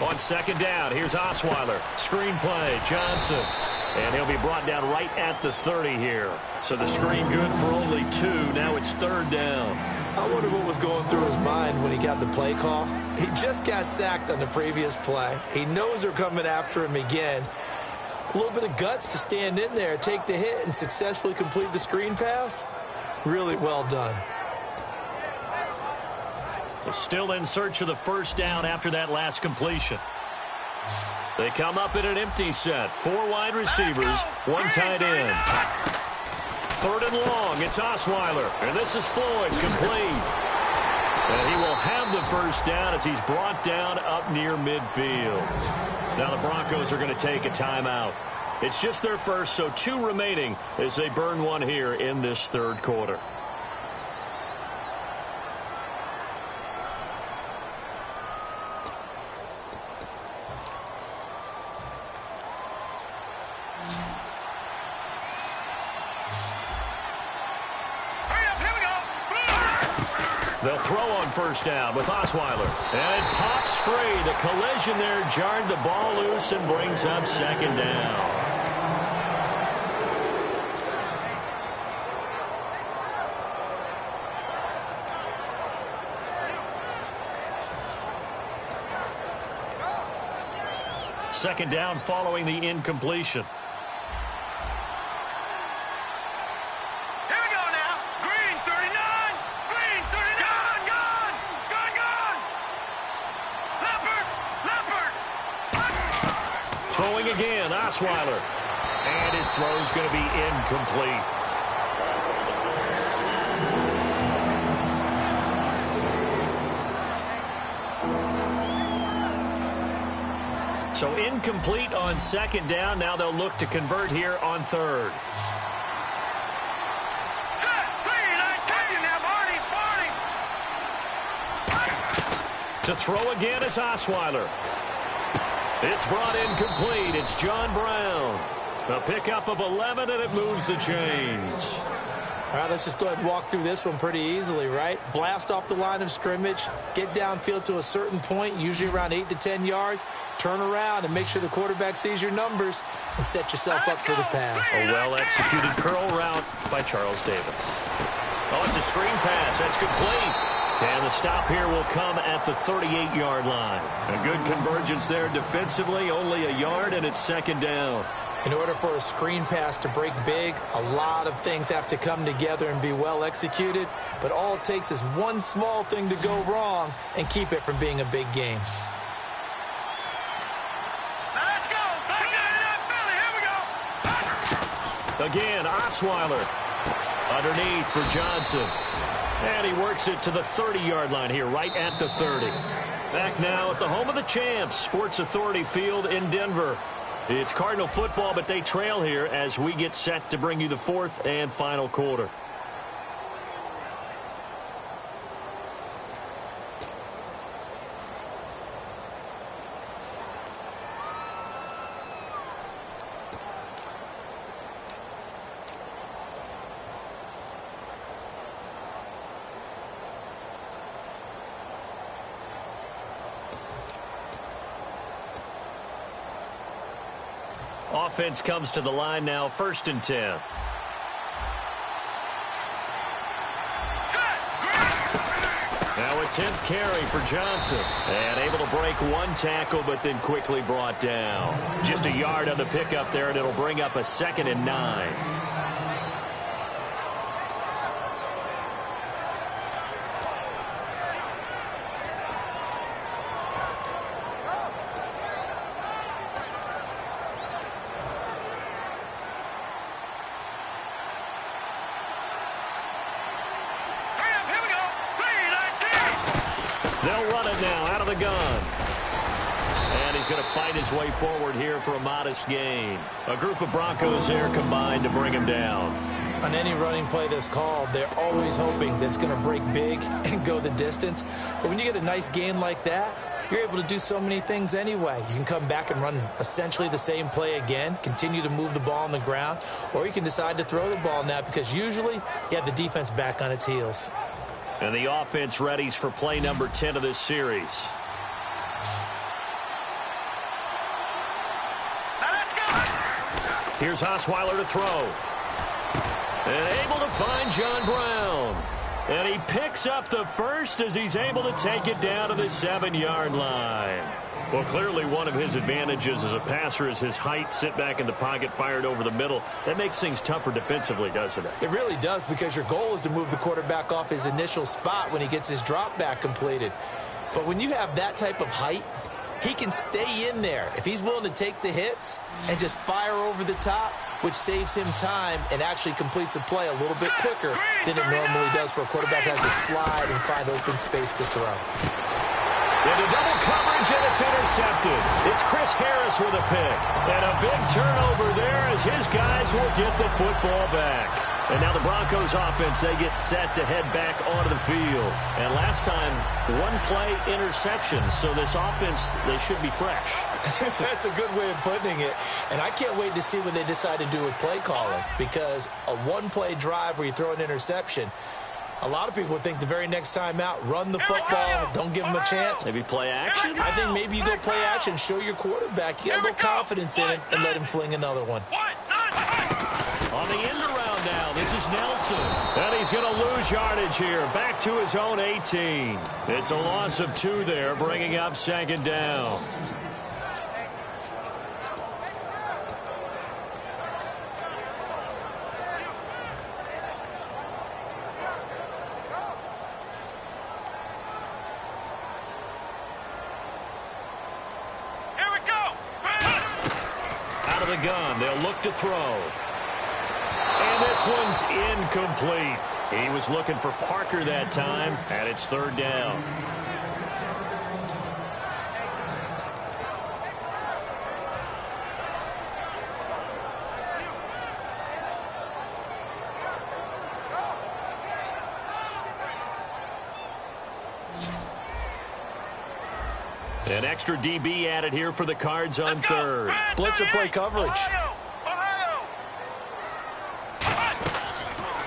On second down, here's Osweiler. Screen play, Johnson. And he'll be brought down right at the 30 here. So the screen good for only 2. Now it's third down. I wonder what was going through his mind when he got the play call. He just got sacked on the previous play. He knows they're coming after him again. A little bit of guts to stand in there, take the hit, and successfully complete the screen pass. Really well done. So still in search of the first down after that last completion. They come up in an empty set. 4 wide receivers, 1 tight end. Third and long, it's Osweiler. And this is Floyd, complete. And he will have the first down as he's brought down up near midfield. Now the Broncos are going to take a timeout. It's just their first, so 2 remaining as they burn one here in this third quarter. They'll throw on first down with Osweiler. And it pops free. The collision there jarred the ball loose and brings up second down. Second down following the incompletion. Throwing again, Osweiler. And his throw's going to be incomplete. So incomplete on second down. Now they'll look to convert here on third. To throw again is Osweiler. It's brought in complete. It's John Brown. A pickup of 11, and it moves the chains. All right, let's just go ahead and walk through this one pretty easily, right? Blast off the line of scrimmage, get downfield to a certain point, usually around 8 to 10 yards, turn around and make sure the quarterback sees your numbers and set yourself up for the pass. A well-executed curl route by Charles Davis. Oh, it's a screen pass. That's complete. And the stop here will come at the 38-yard line. A good convergence there defensively, only a yard, and it's second down. In order for a screen pass to break big, a lot of things have to come together and be well executed. But all it takes is one small thing to go wrong and keep it from being a big game. Let's go. Philly. Here we go. Again, Osweiler underneath for Johnson. And he works it to the 30-yard line here, right at the 30. Back now at the home of the champs, Sports Authority Field in Denver. It's Cardinal football, but they trail here as we get set to bring you the fourth and final quarter. Offense comes to the line now, 1st and 10. Now a 10th carry for Johnson. And able to break one tackle, but then quickly brought down. Just a yard on the pickup there, and it'll bring up a 2nd and 9. They'll run it now out of the gun. And he's going to fight his way forward here for a modest gain. A group of Broncos there combined to bring him down. On any running play that's called, they're always hoping that it's going to break big and go the distance. But when you get a nice gain like that, you're able to do so many things anyway. You can come back and run essentially the same play again, continue to move the ball on the ground, or you can decide to throw the ball now because usually you have the defense back on its heels. And the offense readies for play number 10 of this series. Here's Osweiler to throw. And able to find John Brown. And he picks up the first as he's able to take it down to the 7-yard line. Well, clearly one of his advantages as a passer is his height, sit back in the pocket, fired over the middle. That makes things tougher defensively, doesn't it? It really does, because your goal is to move the quarterback off his initial spot when he gets his drop back completed. But when you have that type of height, he can stay in there if he's willing to take the hits and just fire over the top, which saves him time and actually completes a play a little bit quicker than it normally does for a quarterback who has to slide and find open space to throw. Into double coverage, and it's intercepted. It's Chris Harris with a pick. And a big turnover there as his guys will get the football back. And now the Broncos offense, they get set to head back onto the field. And last time, one play interception. So this offense, they should be fresh. That's a good way of putting it. And I can't wait to see what they decide to do with play calling. Because a one-play drive where you throw an interception, a lot of people would think the very next time out, run the football, don't give him a chance. Maybe play action? I think maybe you go play action, show your quarterback, you get a little confidence in him, and let him fling another one. On the end around now, this is Nelson. And he's going to lose yardage here, back to his own 18. It's a loss of 2 there, bringing up 2nd down. The gun. They'll look to throw. And this one's incomplete. He was looking for Parker that time, and it's 3rd down. An extra DB added here for the Cards on 3rd. Blitzer play coverage.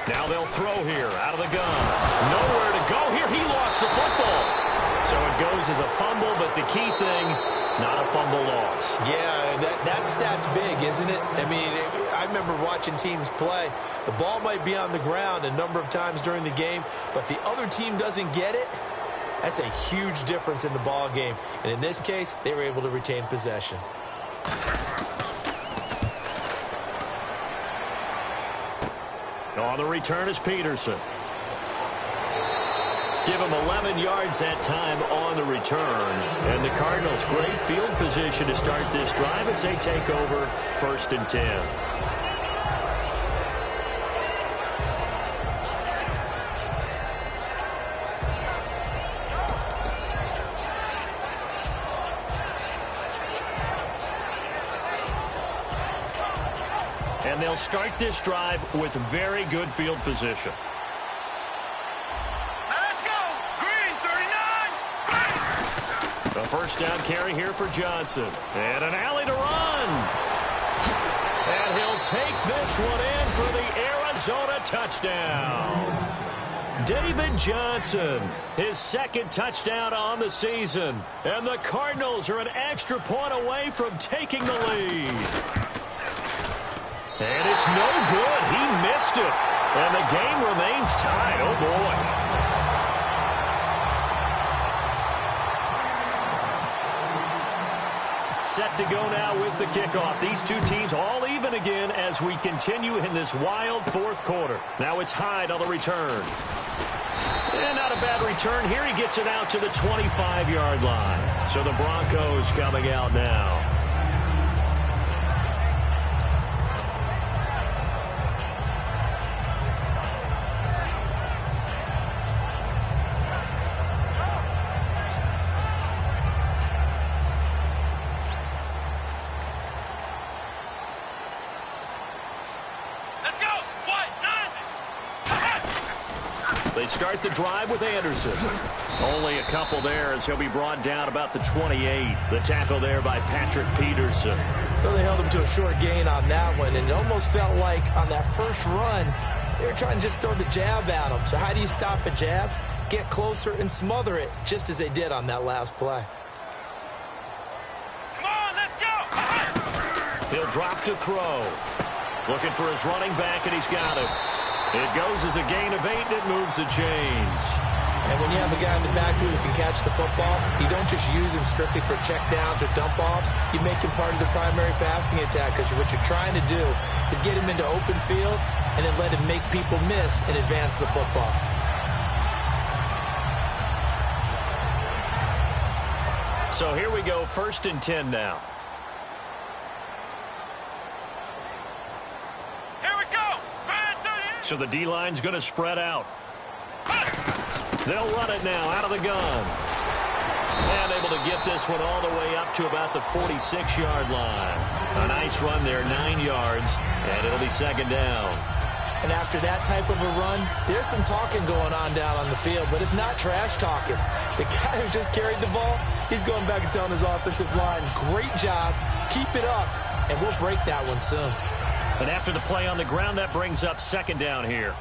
Now they'll throw here out of the gun. Nowhere to go here. He lost the football. So it goes as a fumble, but the key thing, not a fumble loss. Yeah, that stat's big, isn't it? I mean, I remember watching teams play. The ball might be on the ground a number of times during the game, but the other team doesn't get it. That's a huge difference in the ball game. And in this case, they were able to retain possession. On the return is Peterson. Give him 11 yards that time on the return. And the Cardinals, great field position to start this drive as they take over 1st and 10. And they'll start this drive with very good field position. Let's go! Green, 39! A 1st down carry here for Johnson. And an alley to run. And he'll take this one in for the Arizona touchdown. David Johnson, his 2nd touchdown on the season. And the Cardinals are an extra point away from taking the lead. And it's no good. He missed it. And the game remains tied. Oh, boy. set to go now with the kickoff. These two teams all even again as we continue in this wild fourth quarter. Now it's Hyde on the return. And not a bad return here. He gets it out to the 25-yard line. So the Broncos coming out now. They start the drive with Anderson. Only a couple there as he'll be brought down about the 28. The tackle there by Patrick Peterson. Well, they held him to a short gain on that one, and it almost felt like on that first run, they were trying to just throw the jab at him. So how do you stop a jab? Get closer and smother it, just as they did on that last play. Come on, let's go! He'll drop to throw. Looking for his running back, and he's got it. It goes as a gain of 8, and it moves the chains. And when you have a guy in the backfield who can catch the football, you don't just use him strictly for checkdowns or dump-offs. You make him part of the primary passing attack, because what you're trying to do is get him into open field and then let him make people miss and advance the football. So here we go, 1st and 10 now. So the D-line's going to spread out. They'll run it now out of the gun. And able to get this one all the way up to about the 46-yard line. A nice run there, 9 yards, and it'll be 2nd down. And after that type of a run, there's some talking going on down on the field, but it's not trash talking. The guy who just carried the ball, he's going back and telling his offensive line, great job, keep it up, and we'll break that one soon. And after the play on the ground, that brings up 2nd down here.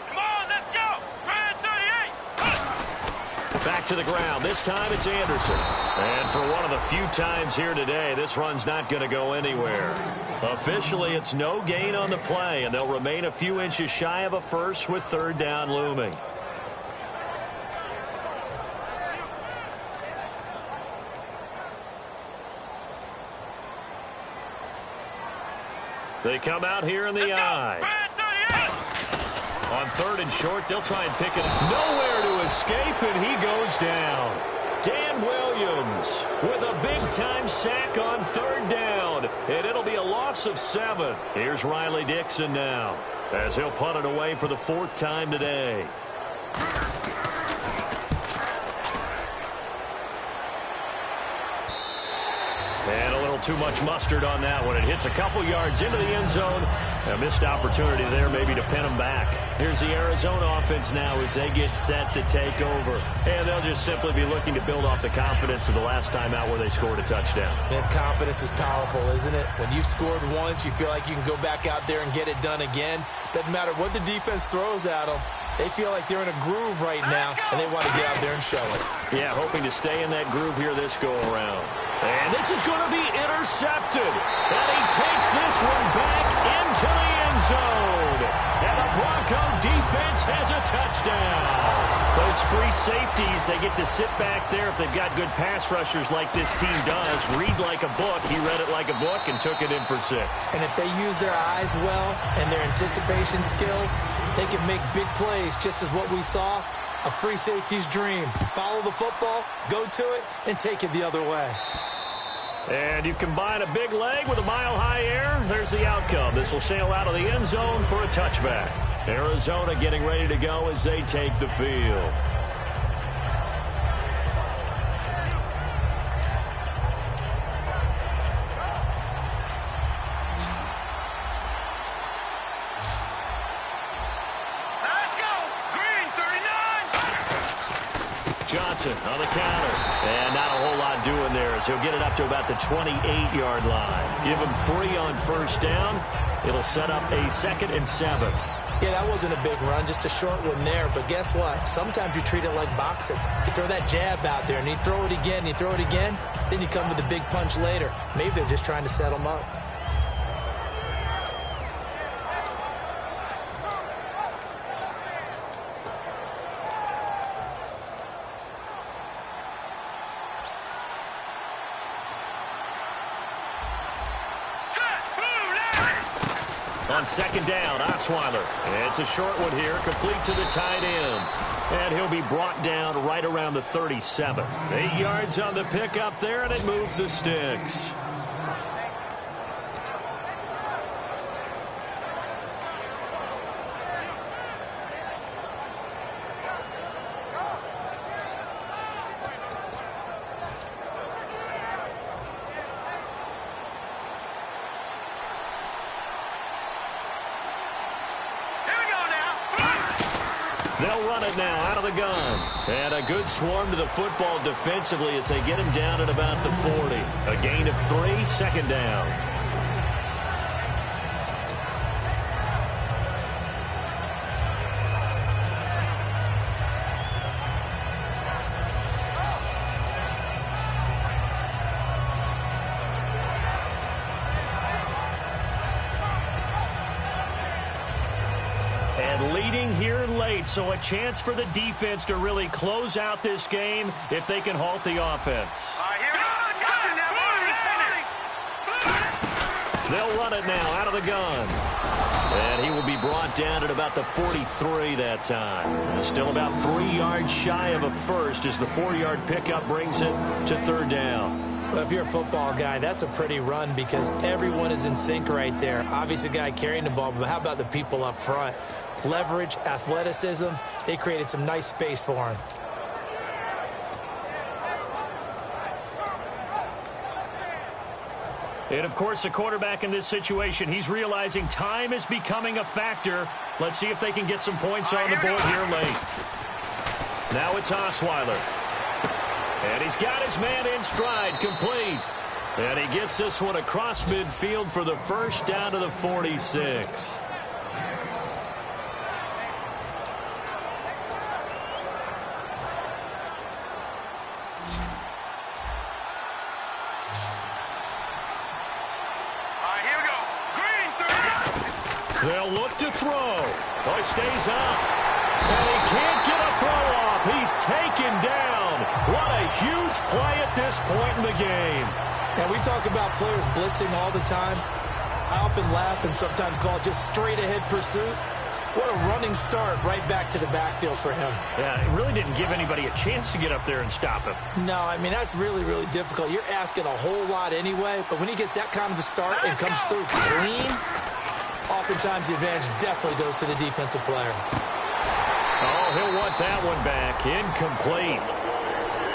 Come on, let's go! Brand 38! Back to the ground. This time it's Anderson. And for one of the few times here today, this run's not going to go anywhere. Officially, it's no gain on the play, and they'll remain a few inches shy of a first with 3rd down looming. They come out here in the eye. On 3rd and short, they'll try and pick it up. Nowhere to escape, and he goes down. Dan Williams with a big-time sack on 3rd down, and it'll be a loss of 7. Here's Riley Dixon now as he'll punt it away for the 4th time today. And a little too much mustard on that one. It hits a couple yards into the end zone. A missed opportunity there maybe to pin them back. Here's the Arizona offense now as they get set to take over. And they'll just simply be looking to build off the confidence of the last time out where they scored a touchdown. Man, confidence is powerful, isn't it? When you've scored once, you feel like you can go back out there and get it done again. Doesn't matter what the defense throws at them. They feel like they're in a groove right now, and they want to get out there and show it. Yeah, hoping to stay in that groove here this go-around. And this is going to be intercepted. And he takes this one back into the end zone. And the Bronco defense has a touchdown. Those free safeties, they get to sit back there if they've got good pass rushers like this team does. Read like a book. He read it like a book and took it in for 6. And if they use their eyes well and their anticipation skills, they can make big plays, just as what we saw. A free safety's dream. Follow the football, go to it, and take it the other way. And you combine a big leg with a mile-high air, there's the outcome. This will sail out of the end zone for a touchback. Arizona getting ready to go as they take the field. Johnson on the counter. And not a whole lot doing there as he'll get it up to about the 28-yard line. Give him 3 on 1st down. It'll set up a 2nd and 7. Yeah, that wasn't a big run, just a short one there. But guess what? Sometimes you treat it like boxing. You throw that jab out there, and you throw it again, you throw it again, then you come with a big punch later. Maybe they're just trying to set them up. On second down, Osweiler. It's a short one here, complete to the tight end. And he'll be brought down right around the 37. 8 yards on the pickup there, and it moves the sticks. They'll run it now out of the gun. And a good swarm to the football defensively as they get him down at about the 40. A gain of 3, second down. And leading here late, so a chance for the defense to really close out this game if they can halt the offense. They'll run it now out of the gun. And he will be brought down at about the 43 that time. Still about 3 yards shy of a first as the 4-yard pickup brings it to third down. Well, if you're a football guy, that's a pretty run because everyone is in sync right there. Obviously, the guy carrying the ball, but how about the people up front? Leverage, athleticism, they created some nice space for him. And, of course, the quarterback in this situation, he's realizing time is becoming a factor. Let's see if they can get some points on the board here late. Now it's Osweiler. And he's got his man in stride, complete. And he gets this one across midfield for the first down to the 46. They'll look to throw. Oh, he stays up. And he can't get a throw off. He's taken down. What a huge play at this point in the game. And we talk about players blitzing all the time. I often laugh and sometimes call it just straight-ahead pursuit. What a running start right back to the backfield for him. Yeah, it really didn't give anybody a chance to get up there and stop him. No, I mean, that's really, really difficult. You're asking a whole lot anyway, but when he gets that kind of a start and comes through clean, oftentimes the advantage definitely goes to the defensive player. Oh, he'll want that one back. Incomplete.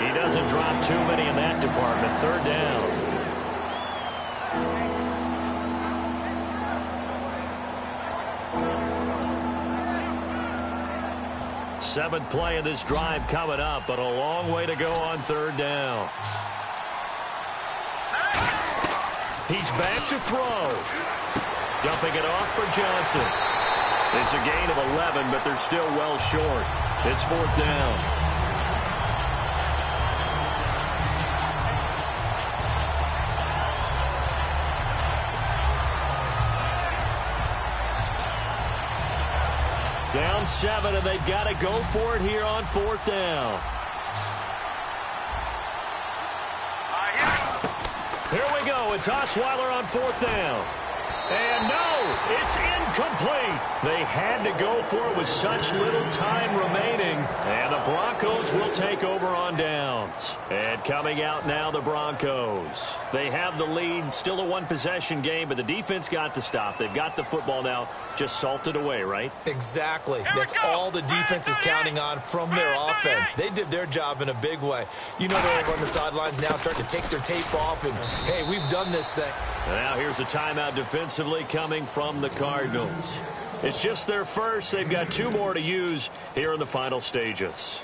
He doesn't drop too many in that department. Third down. Seventh play of this drive coming up, but a long way to go on third down. He's back to throw. Dumping it off for Johnson. It's a gain of 11, but they're still well short. It's fourth down. Down 7, and they've got to go for it here on fourth down. Here we go. It's Osweiler on fourth down. And no, it's incomplete. They had to go for it with such little time remaining. And the Broncos will take over on downs. And coming out now, the Broncos. They have the lead, still a one-possession game, but the defense got to stop. They've got the football now, just salted away, right? Exactly. That's all the defense is counting on from their offense. They did their job in a big way. You know they're over on the sidelines now, starting to take their tape off, and, hey, we've done this thing. Now here's a timeout defensively coming from the Cardinals. It's just their first. They've got 2 more to use here in the final stages.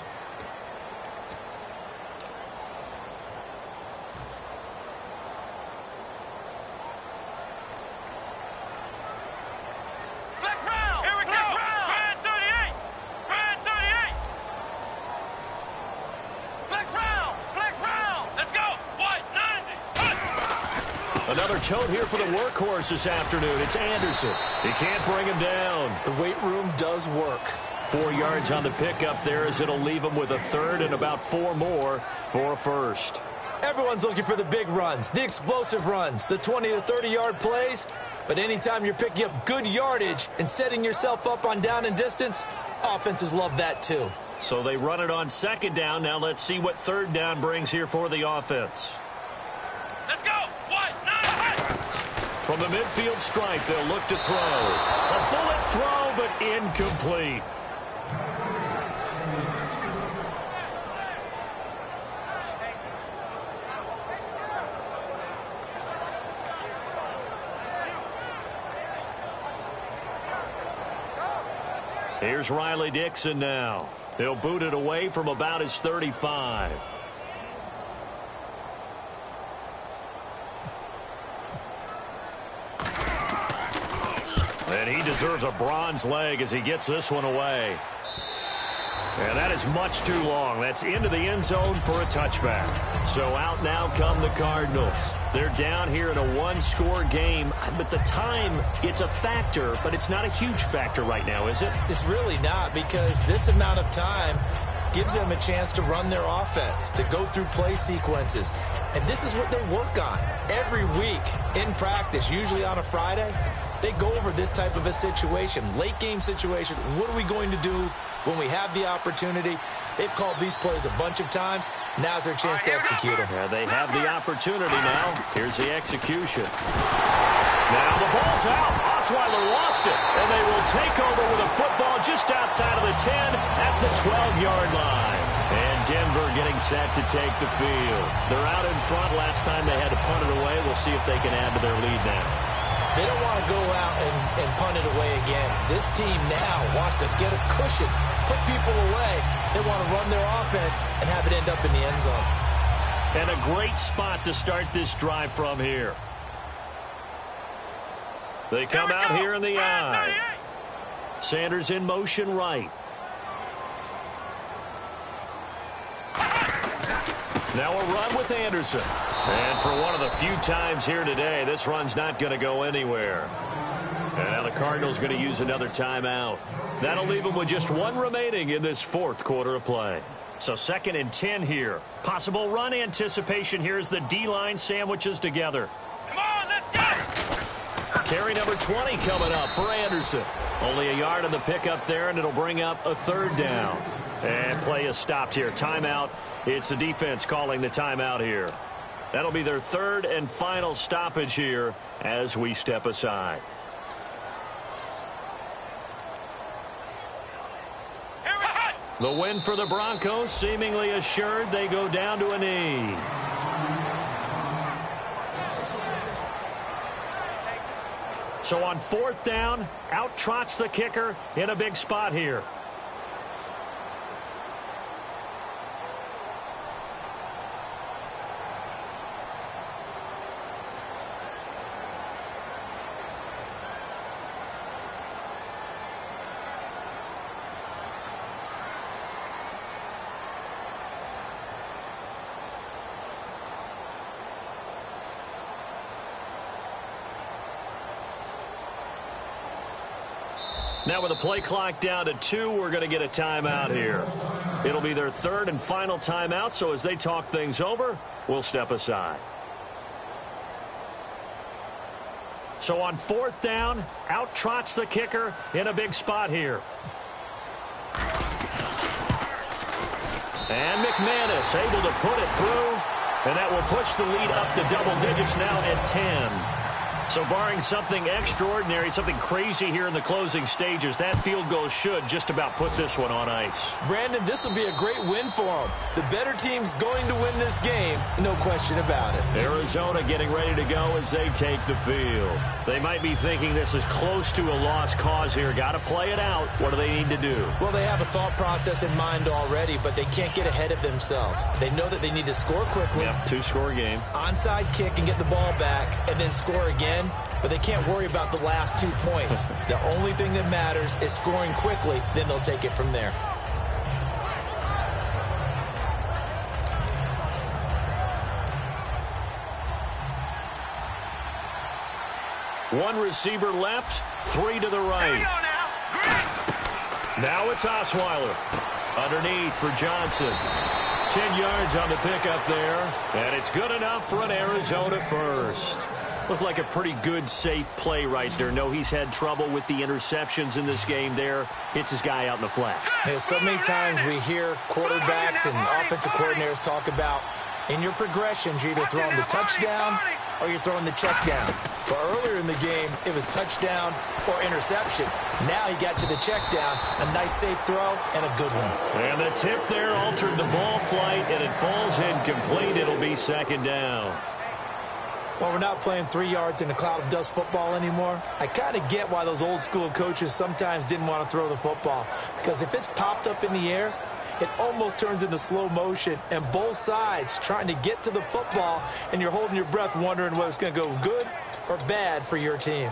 Another tote here for the workhorse this afternoon. It's Anderson. He can't bring him down. The weight room does work. 4 yards on the pickup there as it'll leave him with a third and about 4 more for a first. Everyone's looking for the big runs, the explosive runs, the 20 to 30-yard plays. But anytime you're picking up good yardage and setting yourself up on down and distance, offenses love that too. So they run it on second down. Now let's see what third down brings here for the offense. Let's go. 1, 9, From the midfield stripe, they'll look to throw. A bullet throw, but incomplete. Here's Riley Dixon now. He'll boot it away from about his 35. And he deserves a bronze leg as he gets this one away. And that is much too long. That's into the end zone for a touchback. So out now come the Cardinals. They're down here in a one-score game. But the time, it's a factor, but it's not a huge factor right now, is it? It's really not, because this amount of time gives them a chance to run their offense, to go through play sequences. And this is what they work on every week in practice, usually on a Friday. They go over this type of a situation, late game situation. What are we going to do when we have the opportunity? They've called these plays a bunch of times. Now's their chance to execute them. Yeah, they have the opportunity now. Here's the execution. Now the ball's out. Osweiler lost it. And they will take over with a football just outside of the 10 at the 12-yard line. And Denver getting set to take the field. They're out in front. Last time they had to punt it away. We'll see if they can add to their lead now. They don't want to go out and punt it away again. This team now wants to get a cushion, put people away. They want to run their offense and have it end up in the end zone. And a great spot to start this drive from here. They come out here in the I. Sanders in motion right. Now a run with Anderson. And for one of the few times here today, this run's not going to go anywhere. And now the Cardinals going to use another timeout. That'll leave them with just one remaining in this fourth quarter of play. So 2nd and 10 here. Possible run anticipation here as the D-line sandwiches together. Come on, let's go. Carry number 20 coming up for Anderson. Only a yard on the pickup there, and it'll bring up a third down. And play is stopped here. Timeout. It's the defense calling the timeout here. That'll be their third and final stoppage here as we step aside. The win for the Broncos seemingly assured. They go down to a knee. So on 4th down, out trots the kicker in a big spot here. Now with the play clock down to 2, we're going to get a timeout here. It'll be their third and final timeout, so as they talk things over, we'll step aside. So on 4th down, out trots the kicker in a big spot here. And McManus able to put it through, and that will push the lead up to double digits now at 10. So barring something extraordinary, something crazy here in the closing stages, that field goal should just about put this one on ice. Brandon, this will be a great win for them. The better team's going to win this game, no question about it. Arizona getting ready to go as they take the field. They might be thinking this is close to a lost cause here. Got to play it out. What do they need to do? Well, they have a thought process in mind already, but they can't get ahead of themselves. They know that they need to score quickly. Yep, 2-score game. Onside kick and get the ball back and then score again. But they can't worry about the last 2 points. The only thing that matters is scoring quickly, then they'll take it from there. One receiver left, 3 to the right. Now it's Osweiler. Underneath for Johnson. 10 yards on the pickup there. And it's good enough for an Arizona first. Looked like a pretty good, safe play right there. No, he's had trouble with the interceptions in this game there. Hits his guy out in the flat. Yeah, so many times we hear quarterbacks and offensive coordinators talk about in your progressions, you're either throwing the touchdown or you're throwing the check down. But earlier in the game, it was touchdown or interception. Now he got to the check down, a nice safe throw, and a good one. And the tip there altered the ball flight, and it falls incomplete. It'll be second down. Well, we're not playing 3 yards in a cloud of dust football anymore. I kind of get why those old school coaches sometimes didn't want to throw the football. Because if it's popped up in the air, it almost turns into slow motion, and both sides trying to get to the football, and you're holding your breath wondering whether it's going to go good or bad for your team.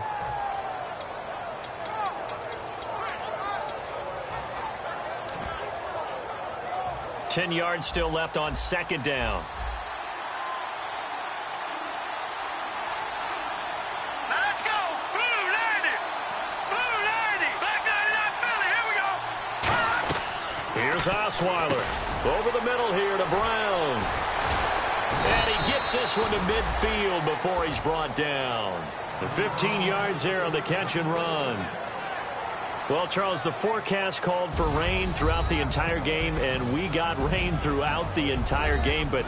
Ten yards still left on second down. Let's go. Blue 90. Blue 90. Black 99 Philly. Here we go. Here's Osweiler. Over the middle here to Brown. And he gets this one to midfield before he's brought down. And 15 yards there on the catch and run. Well, Charles, the forecast called for rain throughout the entire game, and we got rain throughout the entire game. But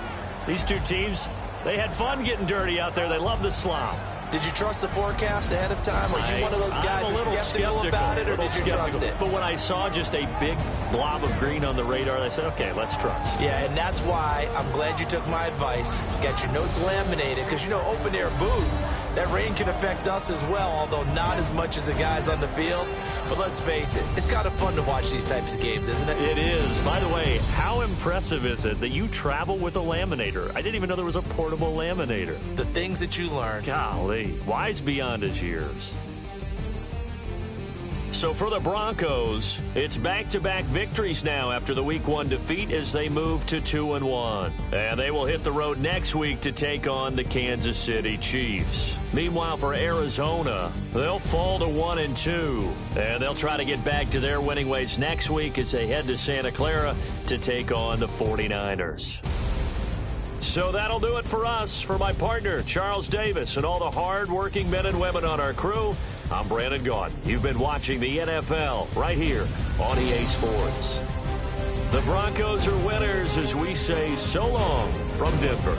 these two teams, they had fun getting dirty out there. They love the slop. Did you trust the forecast ahead of time? Are you one of those guys that's skeptical about it, or did you trust it? But when I saw just a big blob of green on the radar, I said, okay, let's trust. Yeah, and that's why I'm glad you took my advice. Got your notes laminated, because, you know, open-air booth, that rain can affect us as well, although not as much as the guys on the field. But let's face it, it's kind of fun to watch these types of games, isn't it? It is. By the way, how impressive is it that you travel with a laminator? I didn't even know there was a portable laminator. The things that you learn. Golly, wise beyond his years. So for the Broncos, it's back-to-back victories now after the Week 1 defeat as they move to 2-1. And they will hit the road next week to take on the Kansas City Chiefs. Meanwhile, for Arizona, they'll fall to 1-2. And they'll try to get back to their winning ways next week as they head to Santa Clara to take on the 49ers. So that'll do it for us. For my partner, Charles Davis, and all the hard-working men and women on our crew, I'm Brandon Gaudin. You've been watching the NFL right here on EA Sports. The Broncos are winners as we say so long from Denver.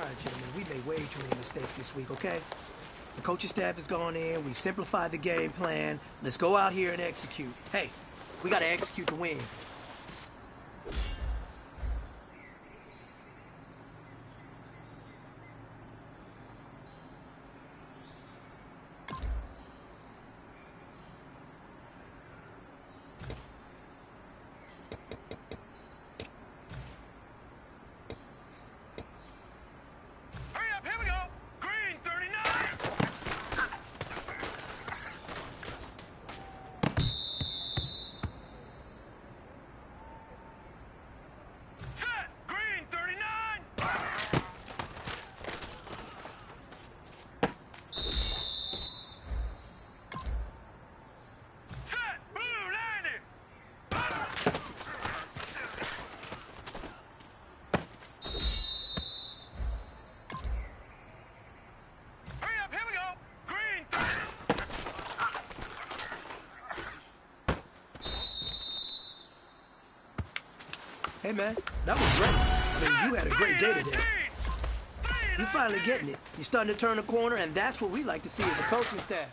right, gentlemen, we made way too many mistakes this week, okay? The coaching staff has gone in, we've simplified the game plan. Let's go out here and execute. Hey, we gotta execute to win. Hurry up, here we go. Green 39. Set. Green 39. Set. Blue 90. Hurry up, here we go. Green 30. Hey, man, that was great. I mean, you had a great day today. You're finally getting it. You're starting to turn the corner, and that's what we like to see as a coaching staff.